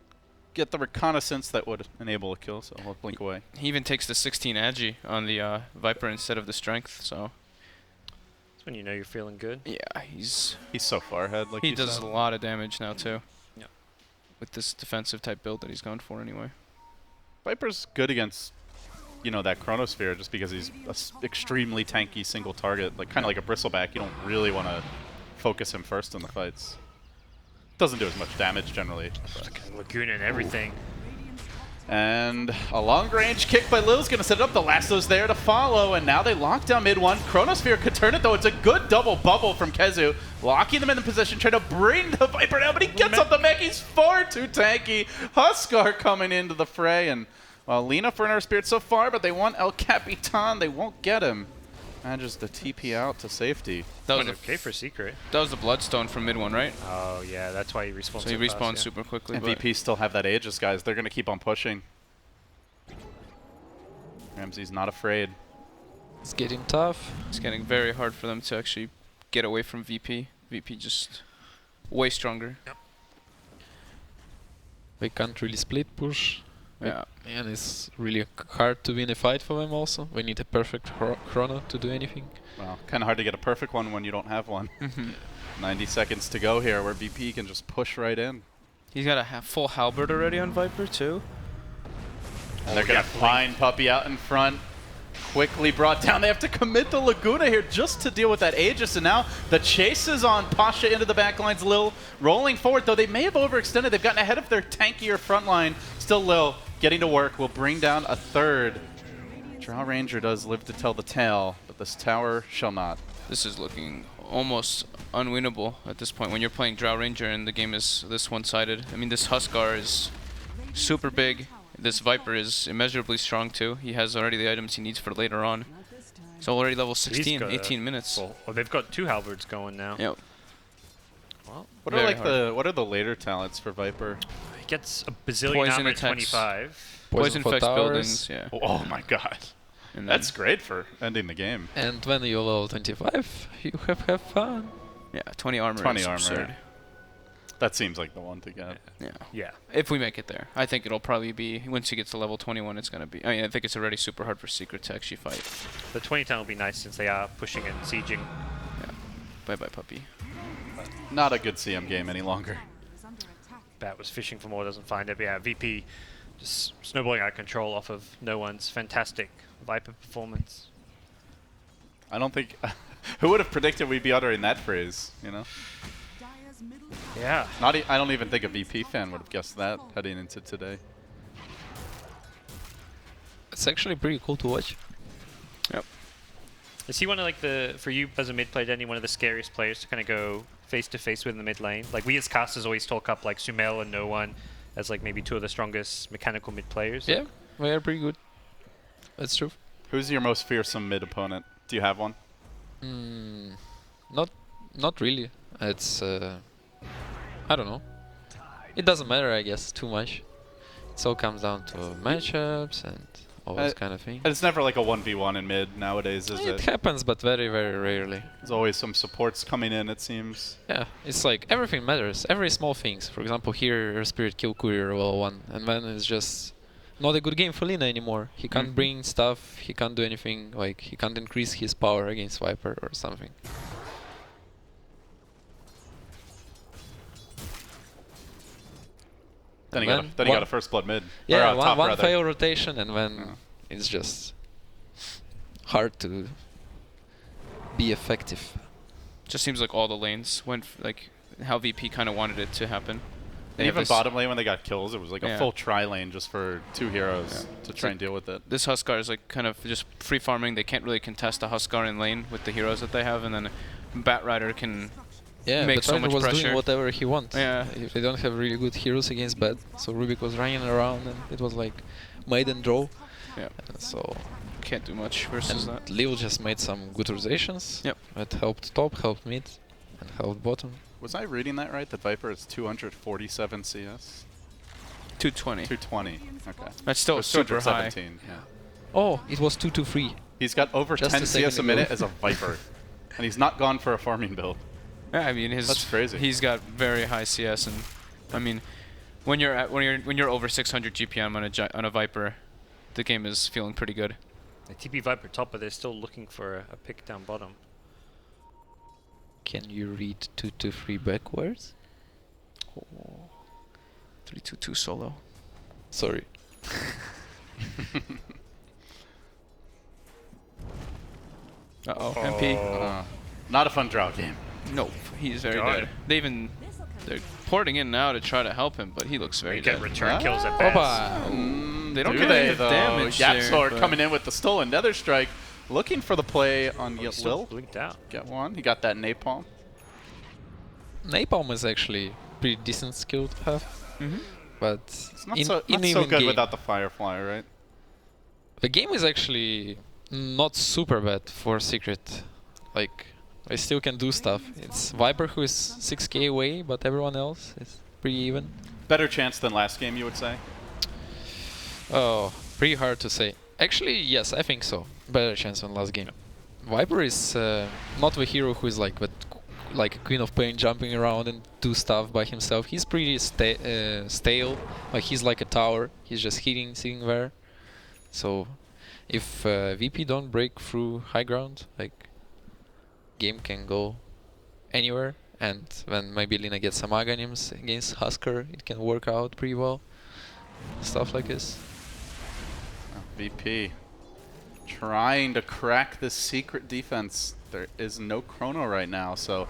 get the reconnaissance that would enable a kill, so he'll blink away. He even takes the 16 agi on the Viper instead of the strength. So That's when you know you're feeling good. yeah, he's so far ahead, like he you does said. a lot of damage now too. Yep. With this defensive type build that he's gone for anyway. Viper's good against, you know, that Chronosphere just because he's an extremely tanky single target, like kind of like a Bristleback. You don't really want to focus him first in the fights. Doesn't do as much damage generally. but- Laguna and everything. And a long-range kick by Lil's going to set it up. The Lasso's there to follow, and now they lock down mid one. Chronosphere could turn it, though. It's a good double bubble from Kezu, locking them in the position, trying to bring the Viper down, but he gets up the mech. He's far too tanky. Huskar coming into the fray, and well, Lina for an Earth Spirit so far, but they want El Capitan. They won't get him. Manages to TP out to safety. That was Went okay for secret. that was the Bloodstone from mid one, right? Oh yeah, that's why he respawns. So he fast, respawns yeah. super quickly. And But VP still have that Aegis, guys. They're going to keep on pushing. Ramsey's not afraid. It's getting tough. it's getting very hard for them to actually get away from VP. VP just way stronger. They can't really split push. Yeah. And it's really hard to win a fight for them also. We need a perfect chrono to do anything. Well, kind of hard to get a perfect one when you don't have one. 90 seconds to go here where VP can just push right in. He's got a full halberd already on Viper too. And they're going to find Puppy out in front. Quickly brought down. They have to commit the Laguna here just to deal with that Aegis. And now the chase is on Pasha into the backlines. Lil rolling forward, though they may have overextended. They've gotten ahead of their tankier front line. Still Lil getting to work. Will bring down a third. Drow Ranger does live to tell the tale, but this tower shall not. This is looking almost unwinnable at this point when you're playing Drow Ranger and the game is this one-sided. I mean, this Huskar is super big. This Viper is immeasurably strong too. He has already the items he needs for later on. He's already level 16, got 18 minutes. Well, they've got two halberds going now. Yep. Well, What are Very like hard. what are the later talents for Viper? he gets a bazillion Poison armor at attacks. 25. Poison for affects towers. buildings, yeah. Oh my god. And That's great for ending the game. And when you're level 25, you have fun. yeah, 20 armor 20 is armor. absurd. That seems like the one to get. Yeah. Yeah. If we make it there. I think it'll probably be, once he gets to level 21, it's going to be, I mean, I think it's already super hard for Secret to actually fight. The 20 10 will be nice since they are pushing and sieging. Bye-bye, puppy. Not a good CM game any longer. Bat was fishing for more, doesn't find it. But yeah, VP just snowballing out of control off of no one's fantastic Viper performance. I don't think... Who would have predicted we'd be uttering that phrase, you know? Yeah. I don't even think a VP fan would have guessed that heading into today. It's actually pretty cool to watch. Yep. Is he one of like for you as a mid player, Danny, one of the scariest players to kind of go face to face with in the mid lane? Like we as casters always talk up like Sumail and No One as like maybe two of the strongest mechanical mid players. Yeah, they are pretty good. That's true. Who's your most fearsome mid opponent? Do you have one? Not really. It's I don't know. It doesn't matter, I guess, too much. It all comes down to matchups and all this kind of thing. It's never like a 1v1 in mid nowadays, is It it? happens, but very, very rarely. There's always some supports coming in, it seems. Yeah, it's like everything matters. Every small things. For example, here Spirit kill Courier well one, and then it's just not a good game for Lina anymore. He can't bring stuff. He can't do anything. Like he can't increase his power against Viper or something. Then he got a first blood mid. Yeah, or, top one rather. fail rotation, and then it's just hard to be effective. Just seems like all the lanes went like how VP kind of wanted it to happen. They have Even this- bottom lane when they got kills, it was like a Yeah. full tri-lane just for 2 heroes to try and deal with it. This Huskar is like kind of just free farming. They can't really contest the Huskar in lane with the heroes that they have, and then Batrider can Yeah, make but so Ryder much was pressure. doing whatever he wants. Yeah. If they don't have really good heroes against bad, so Rubik was running around, and it was like made and draw. Yeah. And so Can't do much versus that. Lil just made some good rotations. Yep. That helped top, helped mid, and helped bottom. Was I reading that right? That Viper is 247 CS? 220. 220. Okay. That's still It was super high. 217, yeah. Oh, it was 2-2-3. He's got over Just 10 a second CS a minute ago. as a Viper. And he's not gone for a farming build. Yeah, I mean That's crazy. He's got very high CS, and I mean, when you're over 600 GPM on a Viper, the game is feeling pretty good. The TP Viper top, but they're still looking for a pick down bottom. Can you read 2-2-3 backwards? 3-2-2 solo. Sorry. Uh-oh, MP. Not a fun draw game. Nope, he's very Got dead. it. They're porting in now to try to help him, but he looks very They get dead. return kills at Opa! best. They don't Do get they, any though? damage there, Yapsor but- coming in with the stolen Nether Strike, looking for the play on He's still Lil. blinked out. Get one. He got that napalm. Napalm is actually pretty decent skill to have, but It's not in so even good game, without the Firefly, right? the game is actually not super bad for Secret. Like, I still can do stuff. It's Viper who is 6k away, but everyone else is pretty even. Better chance than last game, you would say? Oh, pretty hard to say. Actually, yes, I think so. Better chance than last game. Viper is not the hero who is like like a Queen of Pain jumping around and do stuff by himself. He's pretty stale. Like he's like a tower. He's just hitting, sitting there. So if VP don't break through high ground, like game can go anywhere. And when maybe Lina gets some Aghanims against Huskar, it can work out pretty well. Stuff like this. VP trying to crack this secret defense. There is no chrono right now, so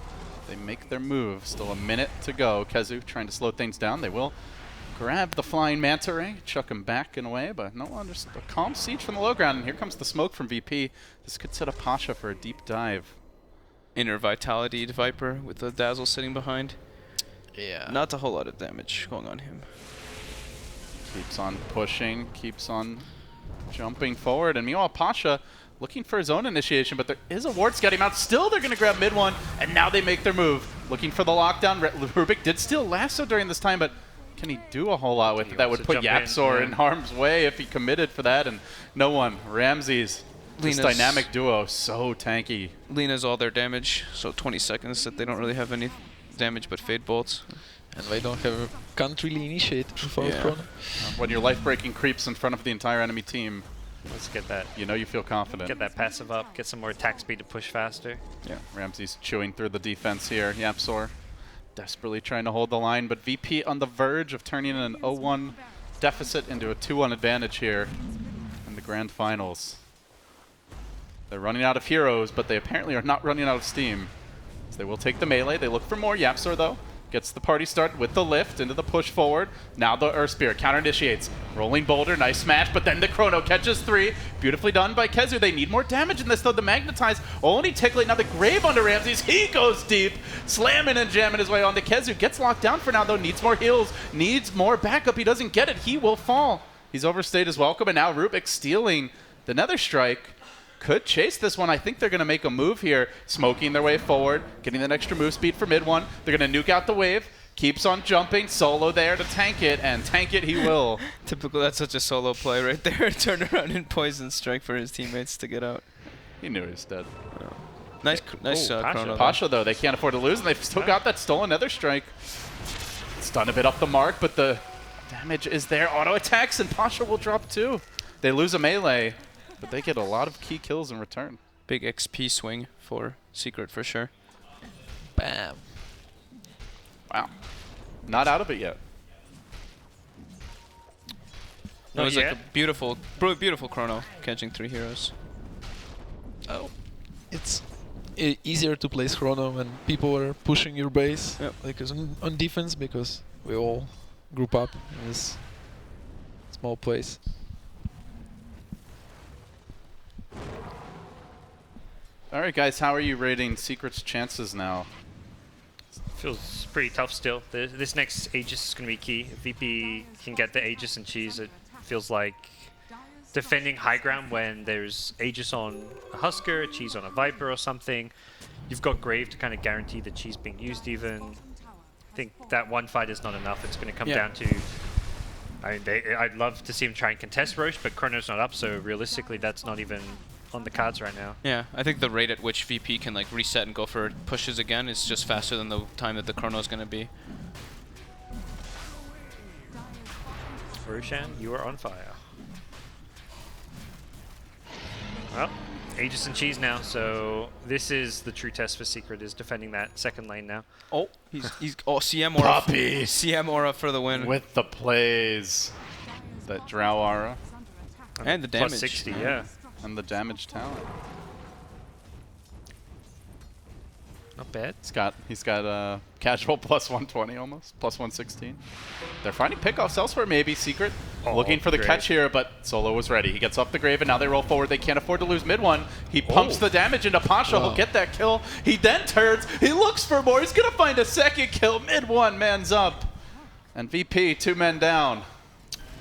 they make their move. Still a minute to go. Kezu trying to slow things down. They will grab the flying manta ray, chuck him back in a way, but no one. Just a calm siege from the low ground, and here comes the smoke from VP. This could set up Pasha for a deep dive. Inner Vitality Viper with the Dazzle sitting behind. Yeah. Not a whole lot of damage going on him. Keeps on pushing, keeps on jumping forward, and meanwhile Pasha looking for his own initiation, but there is a ward scouting out. Still they're going to grab mid one, and now they make their move. Looking for the lockdown. Rubik did steal Lasso during this time, but can he do a whole lot with it? That would wants to put jump in, Yapsor yeah. in harm's way if he committed for that, and no one. Ramses, this Lina's- dynamic duo, so tanky. Lina's all their damage, so 20 seconds that they don't really have any damage but Fade Bolts. And they can't really initiate without Yeah. chrono. When your life-breaking creeps in front of the entire enemy team, Let's get that you feel confident. get that passive up, get some more attack speed to push faster. Yeah, Ramsey's chewing through the defense here. Yapsor desperately trying to hold the line, but VP on the verge of turning an 0-1 deficit into a 2-1 advantage here in the grand finals. They're running out of heroes, but they apparently are not running out of steam. So they will take the melee. They look for more. Yapsor, though, gets the party started with the lift into the push forward. Now the Earth Spirit counter initiates. Rolling Boulder, nice smash, but then the Chrono catches 3. Beautifully done by Kezu. They need more damage in this, though. The Magnetize only tickling. Now the Grave onto Ramses. He goes deep, slamming and jamming his way on to Kezu. Gets locked down for now, though. Needs more heals, needs more backup. He doesn't get it. He will fall. He's overstayed his welcome, and now Rubik stealing the Nether Strike. Could chase this one. I think they're going to make a move here, smoking their way forward, getting that extra move speed for mid one. They're going to nuke out the wave. Keeps on jumping. Solo there to tank it, and tank it he will. Typical, that's such a solo play right there. Turn around and poison strike for his teammates to get out. He knew he was dead. Nice Pasha. Chrono. Pasha, though, they can't afford to lose, and they've still got that stolen Nether Strike. Stun a bit off the mark, but the damage is there. Auto attacks, and Pasha will drop too. They lose a melee, but they get a lot of key kills in return. Big XP swing for Secret for sure. Bam. Wow. Not out of it yet. It was like yet. a beautiful Chrono catching 3 heroes. Oh. It's easier to place Chrono when people are pushing your base, Yep. like on defense, because we all group up in this small place. All right, guys, how are you rating Secret's chances now? Feels pretty tough still. This next Aegis is going to be key. If VP can get the Aegis and cheese, it feels like defending high ground when there's Aegis on a Husker, a cheese on a Viper or something. You've got Grave to kind of guarantee the cheese being used even. I think that one fight is not enough. It's going to come down to... I'd love to see him try and contest Roche, but Chrono's not up, so realistically that's not even on the cards right now. Yeah, I think the rate at which VP can like reset and go for pushes again is just faster than the time that the Chrono is going to be. Roshan, you are on fire. Well, Aegis and cheese now, so this is the true test for Secret, is defending that second lane now. Oh, he's CM Aura. Puppy. CM Aura for the win. With the plays. That Drow Aura And the damage. Plus 60, yeah. and the damage talent. Not bad. He's got casual plus 120 almost, plus 116. They're finding pickoffs elsewhere, maybe. Secret looking for the great. catch here, but Solo was ready. He gets off the Grave, and now they roll forward. They can't afford to lose mid one. He pumps the damage into Pasha. He'll get that kill. He then turns. He looks for more. He's going to find a second kill. Mid one, man's up. And VP, 2 men down.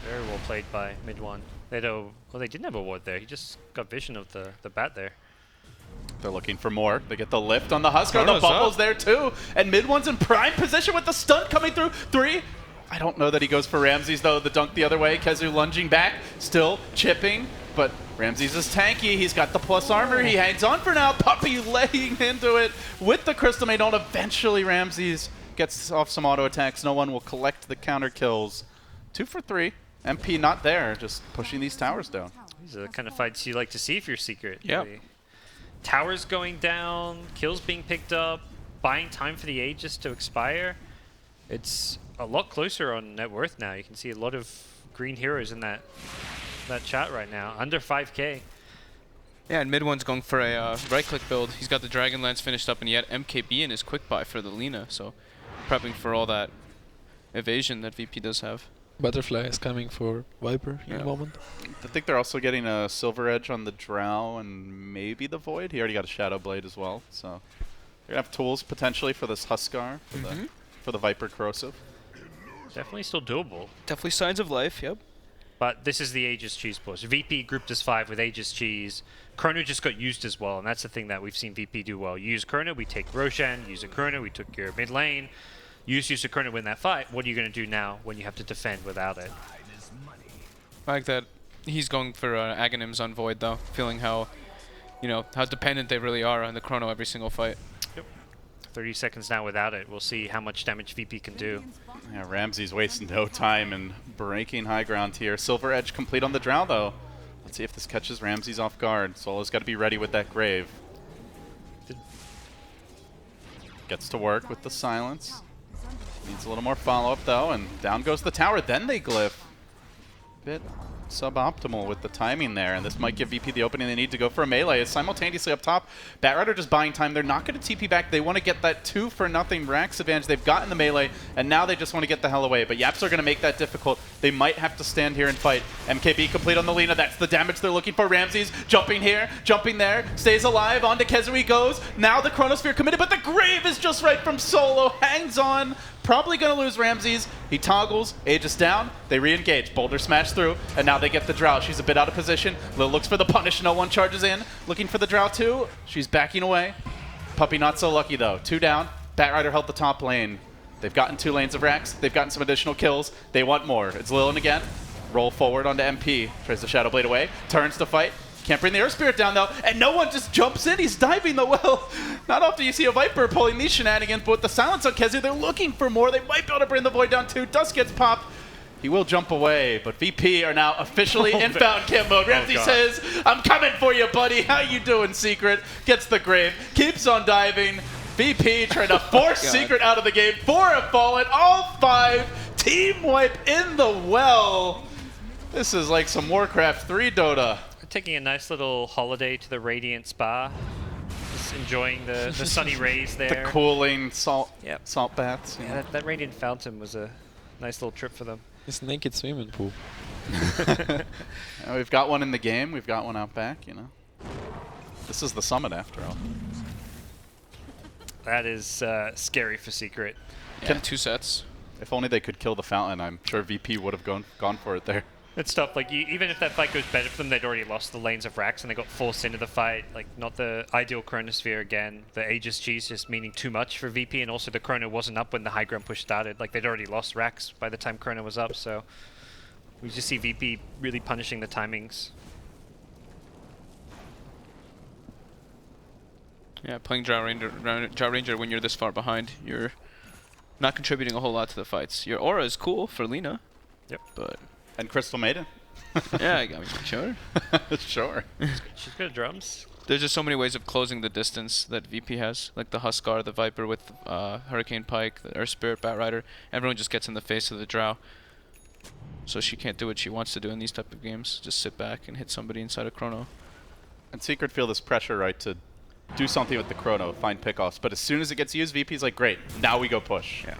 Very well played by mid one. They didn't have a ward there. He just got vision of the bat there. They're looking for more. They get the lift on the Husker. The Chrono's bubble's up. there too. And mid one's in prime position with the stun coming through. 3. I don't know that he goes for Ramses though. The dunk the other way. Kezu lunging back, still chipping. But Ramses is tanky. He's got the plus armor. He hangs on for now. Puppy laying into it with the Crystal Maiden. Eventually Ramses gets off some auto attacks. No one will collect the counter kills. 2 for 3. MP not there, just pushing these towers down. These are the kind of fights you like to see if you're Secret. Yeah. The towers going down, kills being picked up, buying time for the Aegis to expire. It's a lot closer on net worth now. You can see a lot of green heroes in that chat right now, under 5k. Yeah, and mid one's going for a right-click build. He's got the Dragonlance finished up, and yet MKB in his quick buy for the Lina, so prepping for all that evasion that VP does have. Butterfly is coming for Viper in the moment. I think they're also getting a Silver Edge on the Drow and maybe the Void. He already got a Shadow Blade as well, so they're gonna have tools potentially for this Huskar, for the Viper Corrosive. Definitely still doable. Definitely signs of life, yep. But this is the Aegis cheese push. VP grouped as 5 with Aegis cheese. Chrono just got used as well, and that's the thing that we've seen VP do well. Use Chrono, we take Roshan. Use a Chrono, we took your mid lane. Use a Chrono to win that fight. What are you going to do now when you have to defend without it? I like that he's going for Aghanims on Void, though, feeling how, how dependent they really are on the Chrono every single fight. Yep. 30 seconds now without it. We'll see how much damage VP can do. Yeah, Ramsey's wasting no time and breaking high ground here. Silver Edge complete on the Drow, though. Let's see if this catches Ramses off guard. Solo's got to be ready with that Grave. Gets to work with the silence. Needs a little more follow-up, though, and down goes the tower. Then they glyph. Bit suboptimal with the timing there, and this might give VP the opening they need to go for a melee. It's simultaneously up top. Batrider just buying time. They're not going to TP back. They want to get that 2-0 Rax advantage. They've gotten the melee, and now they just want to get the hell away. But Yaps are going to make that difficult. They might have to stand here and fight. MKB complete on the Lina. That's the damage they're looking for. Ramses jumping here, jumping there, stays alive. On to Kezu he goes. Now the Chronosphere committed, but the Grave is just right from Solo. Hangs on. Probably going to lose Ramses. He toggles, Aegis down, they re-engage. Boulder smash through, and now they get the Drow. She's a bit out of position. Lil looks for the punish, no one charges in. Looking for the Drow too. She's backing away. Puppy not so lucky though. 2 down. Batrider held the top lane. They've gotten 2 lanes of Rax. They've gotten some additional kills. They want more. It's Lilin again. Roll forward onto MP. Tries to Shadow Blade away. Turns to fight. Can't bring the Earth Spirit down though, and no one just jumps in. He's diving the well. Not often you see a Viper pulling these shenanigans, but with the silence on Kezu, they're looking for more. They might be able to bring the Void down too. Dust gets popped. He will jump away, but VP are now officially in Fountain Camp mode. Ramsey says, I'm coming for you, buddy. How you doing, Secret? Gets the Grave, keeps on diving. VP trying to force Secret out of the game. 4 have fallen, all 5. Team wipe in the well. This is like some Warcraft 3 Dota. Taking a nice little holiday to the Radiant Spa. Just enjoying the sunny rays there. The cooling salt baths. Yeah, that Radiant Fountain was a nice little trip for them. It's a naked swimming pool. We've got one in the game. We've got one out back, you know. This is the summit after all. That is scary for Secret. Yeah, 2 sets. If only they could kill the fountain, I'm sure VP would have gone for it there. It's tough. Like, even if that fight goes better for them, they'd already lost the lanes of Rax and they got forced into the fight. Like, not the ideal Chronosphere again. The Aegis G's just meaning too much for VP, and also the Chrono wasn't up when the high ground push started. Like, they'd already lost Rax by the time Chrono was up, so we just see VP really punishing the timings. Yeah, playing Drow Ranger when you're this far behind, you're not contributing a whole lot to the fights. Your aura is cool for Lina. Yep. But And Crystal Maiden. yeah, I mean, sure. Sure. She's good at drums. There's just so many ways of closing the distance that VP has, like the Huskar, the Viper with Hurricane Pike, the Earth Spirit, Batrider. Everyone just gets in the face of the Drow. So she can't do what she wants to do in these type of games. Just sit back and hit somebody inside a Chrono. And Secret feel this pressure, right, to do something with the Chrono, find pickoffs. But as soon as it gets used, VP's like, great, now we go push. Yeah.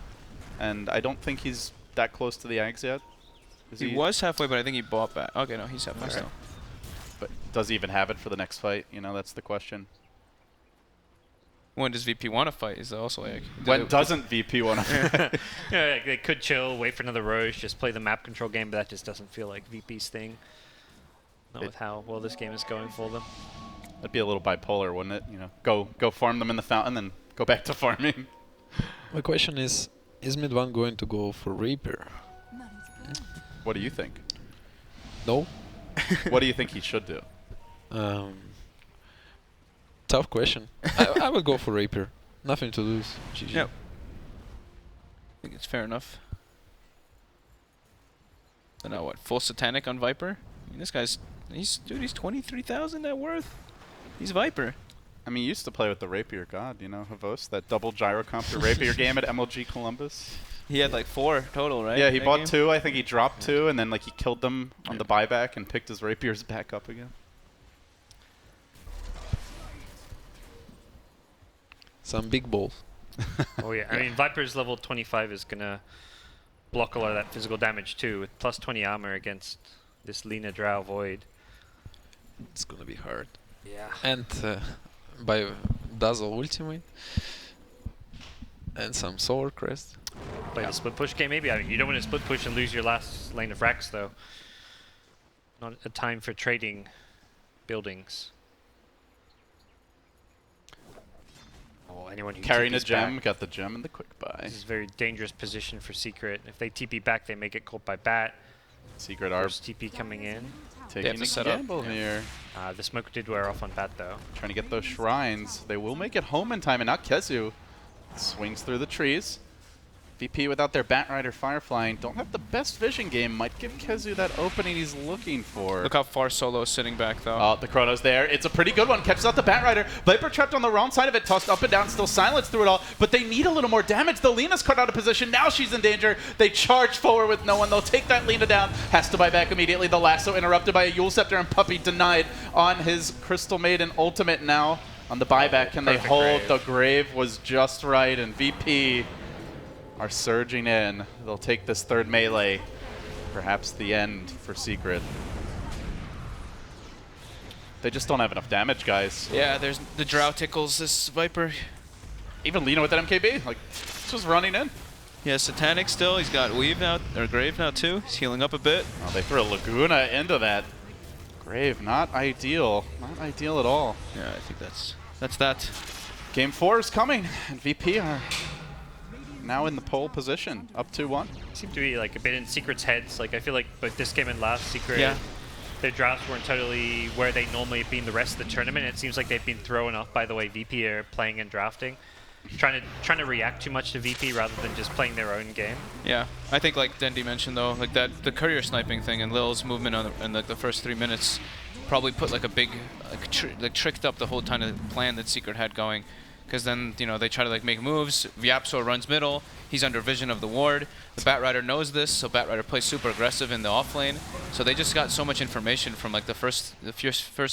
And I don't think he's that close to the Ags yet. He was halfway, but I think he bought back. Okay, no, he's halfway All right. still. But does he even have it for the next fight? You know, that's the question. When does VP want to fight is also like... When doesn't VP want to? Yeah, they could chill, wait for another Roche, just play the map control game, but that just doesn't feel like VP's thing. Not with how well this game is going for them. That'd be a little bipolar, wouldn't it? You know, go farm them in the fountain, then go back to farming. My question is mid one going to go for Reaper? What do you think? No? What do you think he should do? Tough question. I would go for Reaper. Nothing to lose. GG. Yep. I think it's fair enough. So now what? Full Satanic on Viper? I mean, this guy's... he's 23,000 net worth. He's Viper. I mean, he used to play with the Rapier God, you know, Havos, that double gyro comp to Rapier game at MLG Columbus. He had like 4 total, right? Yeah, he that bought game? 2. I think he dropped 2, and then like he killed them on the buyback and picked his Rapiers back up again. Some big balls. Oh yeah, I mean Viper's level 25 is gonna block a lot of that physical damage too, with plus 20 armor against this Lina Drow Void. It's gonna be hard. Yeah. And by Dazzle ultimate and some Solar Crest. Play the split push game maybe. I mean, you don't want to split push and lose your last lane of Rax though. Not a time for trading buildings. Oh, anyone who Carrying a TPs gem, back, got the gem and the quick buy. this is a very dangerous position for Secret. If they TP back, they may get caught by Bat. Secret are First TP coming in. taking to a set up. gamble here. The smoke did wear off on Bat though. Trying to get those shrines. They will make it home in time, and now Kezu swings through the trees. VP without their Batrider Firefly don't have the best vision game. Might give Kezu that opening he's looking for. Look how far Solo's sitting back, though. The Chrono's there. It's a pretty good one. Catches out the Batrider. Viper trapped on the wrong side of it. Tossed up and down. Still silenced through it all. But they need a little more damage. The Lena's cut out of position. Now she's in danger. They charge forward with no one. They'll take that Lena down. Has to buy back immediately. The lasso interrupted by a Yule Scepter, and Puppey denied on his Crystal Maiden ultimate now. On the buyback, can they hold? Grave. The Grave was just right, and VP are surging in. They'll take this third melee. Perhaps the end for Secret. They just don't have enough damage, guys. Yeah, there's the Drow tickles this Viper. Even Lena with that MKB, like, just running in. He has Satanic still. He's got Weave now, or Grave now too. He's healing up a bit. Oh, they threw a Laguna into that. Grave, not ideal. Not ideal at all. Yeah, I think that's that. Game 4 is coming, and VP are now in the pole position, up 2-1. Seem to be like a bit in Secret's heads. Like I feel like both this game and last Secret, their drafts weren't totally where they normally have been the rest of the tournament. It seems like they've been thrown off by the way VP are playing and drafting. Trying to react too much to VP rather than just playing their own game. Yeah, I think like Dendy mentioned though, like the courier sniping thing and Lil's movement on in like the first 3 minutes probably put like a big tricked up the whole kind of plan that Secret had going. Because then, you know, they try to like make moves. Vyapso runs middle. He's under vision of the ward. The Batrider knows this, so Batrider plays super aggressive in the off lane. So they just got so much information from like the first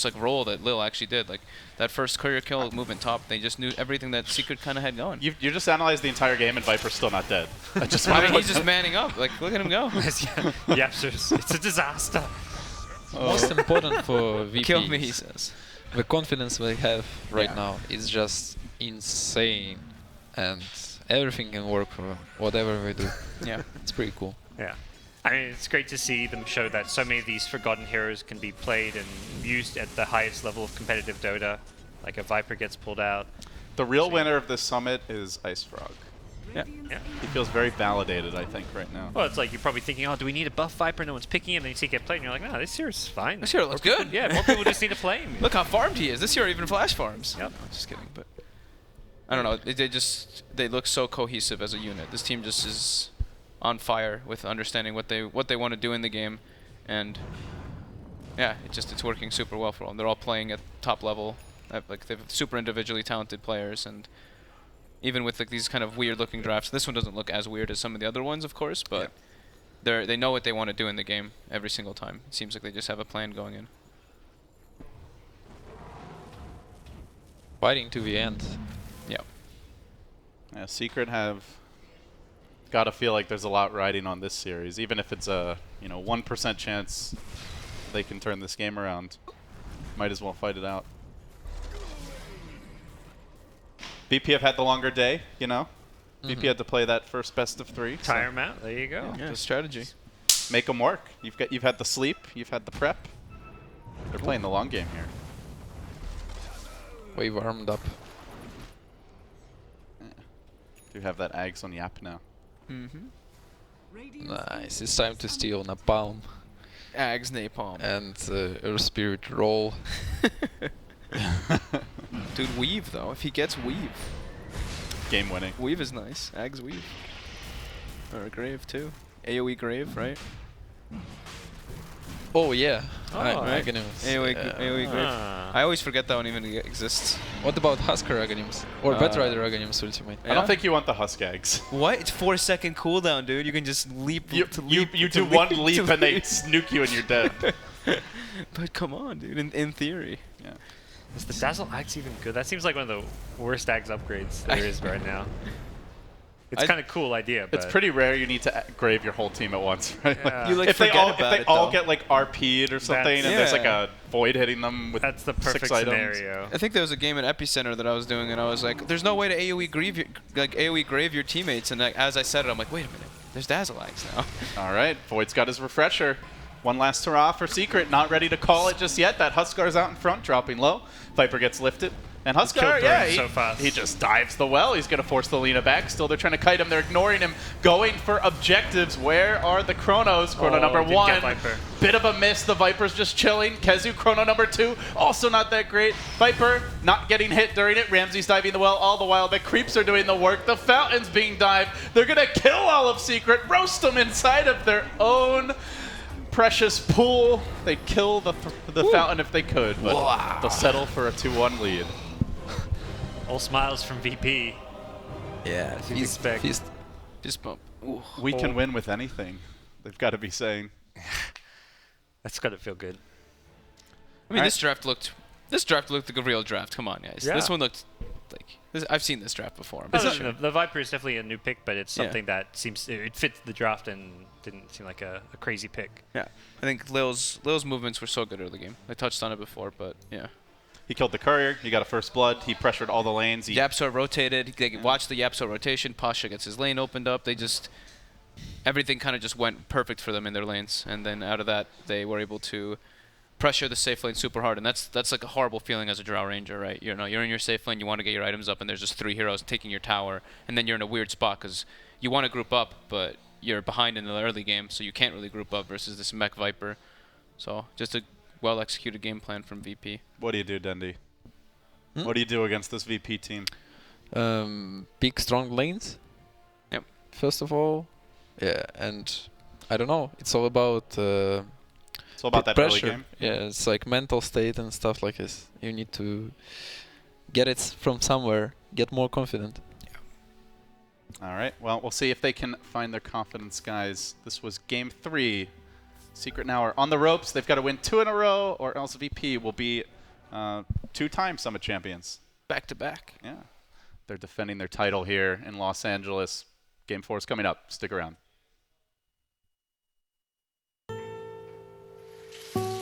like roll that Lil actually did. Like that first courier kill movement top. They just knew everything that Secret kind of had going. You just analyzed the entire game, and Viper's still not dead. I just I mean, he's just manning up. Like, look at him go. Yeah, it's a disaster. Most important for VP. Kill me, he says. The confidence they have right now is just insane, and everything can work for whatever we do. Yeah, it's pretty cool. Yeah. I mean, it's great to see them show that so many of these forgotten heroes can be played and used at the highest level of competitive Dota. Like a Viper gets pulled out. The real winner of this summit is Ice Frog. Yeah. He feels very validated, I think, right now. Well, it's like you're probably thinking, oh, do we need a buff Viper? No one's picking him. Then you see it get played, and you're like, no, this hero's fine. This hero looks good. Yeah, more people just need to play him. Look how farmed he is. This hero even flash farms. Yep. No, just kidding, but I don't know. They look so cohesive as a unit. This team just is on fire with understanding what they want to do in the game, and yeah, it's working super well for them. They're all playing at top level. Like they're super individually talented players, and even with like these kind of weird looking drafts, this one doesn't look as weird as some of the other ones, of course, but they know what they want to do in the game every single time. It seems like they just have a plan going in. Fighting to the end. Yeah, Secret have got to feel like there's a lot riding on this series, even if it's a 1% chance they can turn this game around. Might as well fight it out. VP have had the longer day, you know. VP had to play that first best of 3. Tire him out. There you go. Yeah, strategy. Make them work. You've had the sleep. You've had the prep. They're playing the long game here. We warmed up. Do have that Ags on Yap now. Nice. It's time to steal Napalm Ags Napalm. and Earth Spirit roll. Dude, Weave though. If he gets Weave. Game winning. Weave is nice. Ags Weave. Or Grave too. AoE Grave, right? Oh yeah. right. Aghanims. AoE, Yeah. AoE Grave. I always forget that one even exists. What about Husker Aghanims? Or Batrider Aghanims Ultimate? I don't think you want the Husk Ags. What? It's 4-second cooldown, dude. You can just leap. You do one leap and they snook you and you're dead. But come on, dude. In theory. Yeah. Is the Dazzle Axe even good? That seems like one of the worst Axe upgrades there is right now. It's kind of cool idea, but It's pretty rare you need to grave your whole team at once, right? Yeah. You, like, if they forget all, about if they it, all though. get like RP'd or something, and there's like Yeah. a void hitting them with that's the perfect 6 items. scenario. I think there was a game at Epicenter that I was doing, and I was like, "There's no way to AoE grave your teammates." And as I said it, I'm like, "Wait a minute, there's Dazzle Axe now." All right, Void's got his refresher. One last hurrah for Secret. Not ready to call it just yet. That Huskar's out in front, dropping low. Viper gets lifted. And killed Huskar, Burn yeah, so fast. he just dives the well. He's going to force the Lina back. Still, they're trying to kite him. They're ignoring him, going for objectives. Where are the Chronos? Chrono number didn't 1. get Viper. Bit of a miss. The Viper's just chilling. Kezu, Chrono number 2, also not that great. Viper not getting hit during it. Ramsey's diving the well. All the while, the creeps are doing the work. The fountain's being dived. They're going to kill all of Secret, roast them inside of their own precious pool. They'd kill the fountain if they could, but they'll settle for a 2-1 lead. All smiles from VP. Yeah, feast. Fist bump. Ooh. We can win with anything, they've got to be saying. That's gotta feel good. I mean, All this draft looked like a real draft. Come on, guys. Yeah. This one looked like I've seen this draft before. I'm No, pretty no, sure. the Viper is definitely a new pick, but it's Yeah. something that seems it fits the draft and didn't seem like a crazy pick. Yeah, I think Lil's movements were so good early game. I touched on it before, but yeah. He killed the courier. He got a first blood. He pressured all the lanes. He Yapso rotated. They watched the Yapso rotation. Pasha gets his lane opened up. Everything kind of just went perfect for them in their lanes. And then out of that, they were able to pressure the safe lane super hard. And that's like a horrible feeling as a Drow Ranger, right? You're in your safe lane. You want to get your items up, and there's just 3 heroes taking your tower. And then you're in a weird spot because you want to group up, but you're behind in the early game, so you can't really group up versus this mech Viper. So just a well-executed game plan from VP. What do you do, Dundee? What do you do against this VP team? Big strong lanes. Yep. First of all, yeah, and I don't know. It's all about It's all about that pressure. early game. Yeah, it's like mental state and stuff like this. You need to get it from somewhere. Get more confident. All right. Well, we'll see if they can find their confidence, guys. This was game 3. Secret now are on the ropes. They've got to win 2 in a row, or else VP will be 2-time Summit champions. Back to back. Yeah. They're defending their title here in Los Angeles. Game 4 is coming up. Stick around.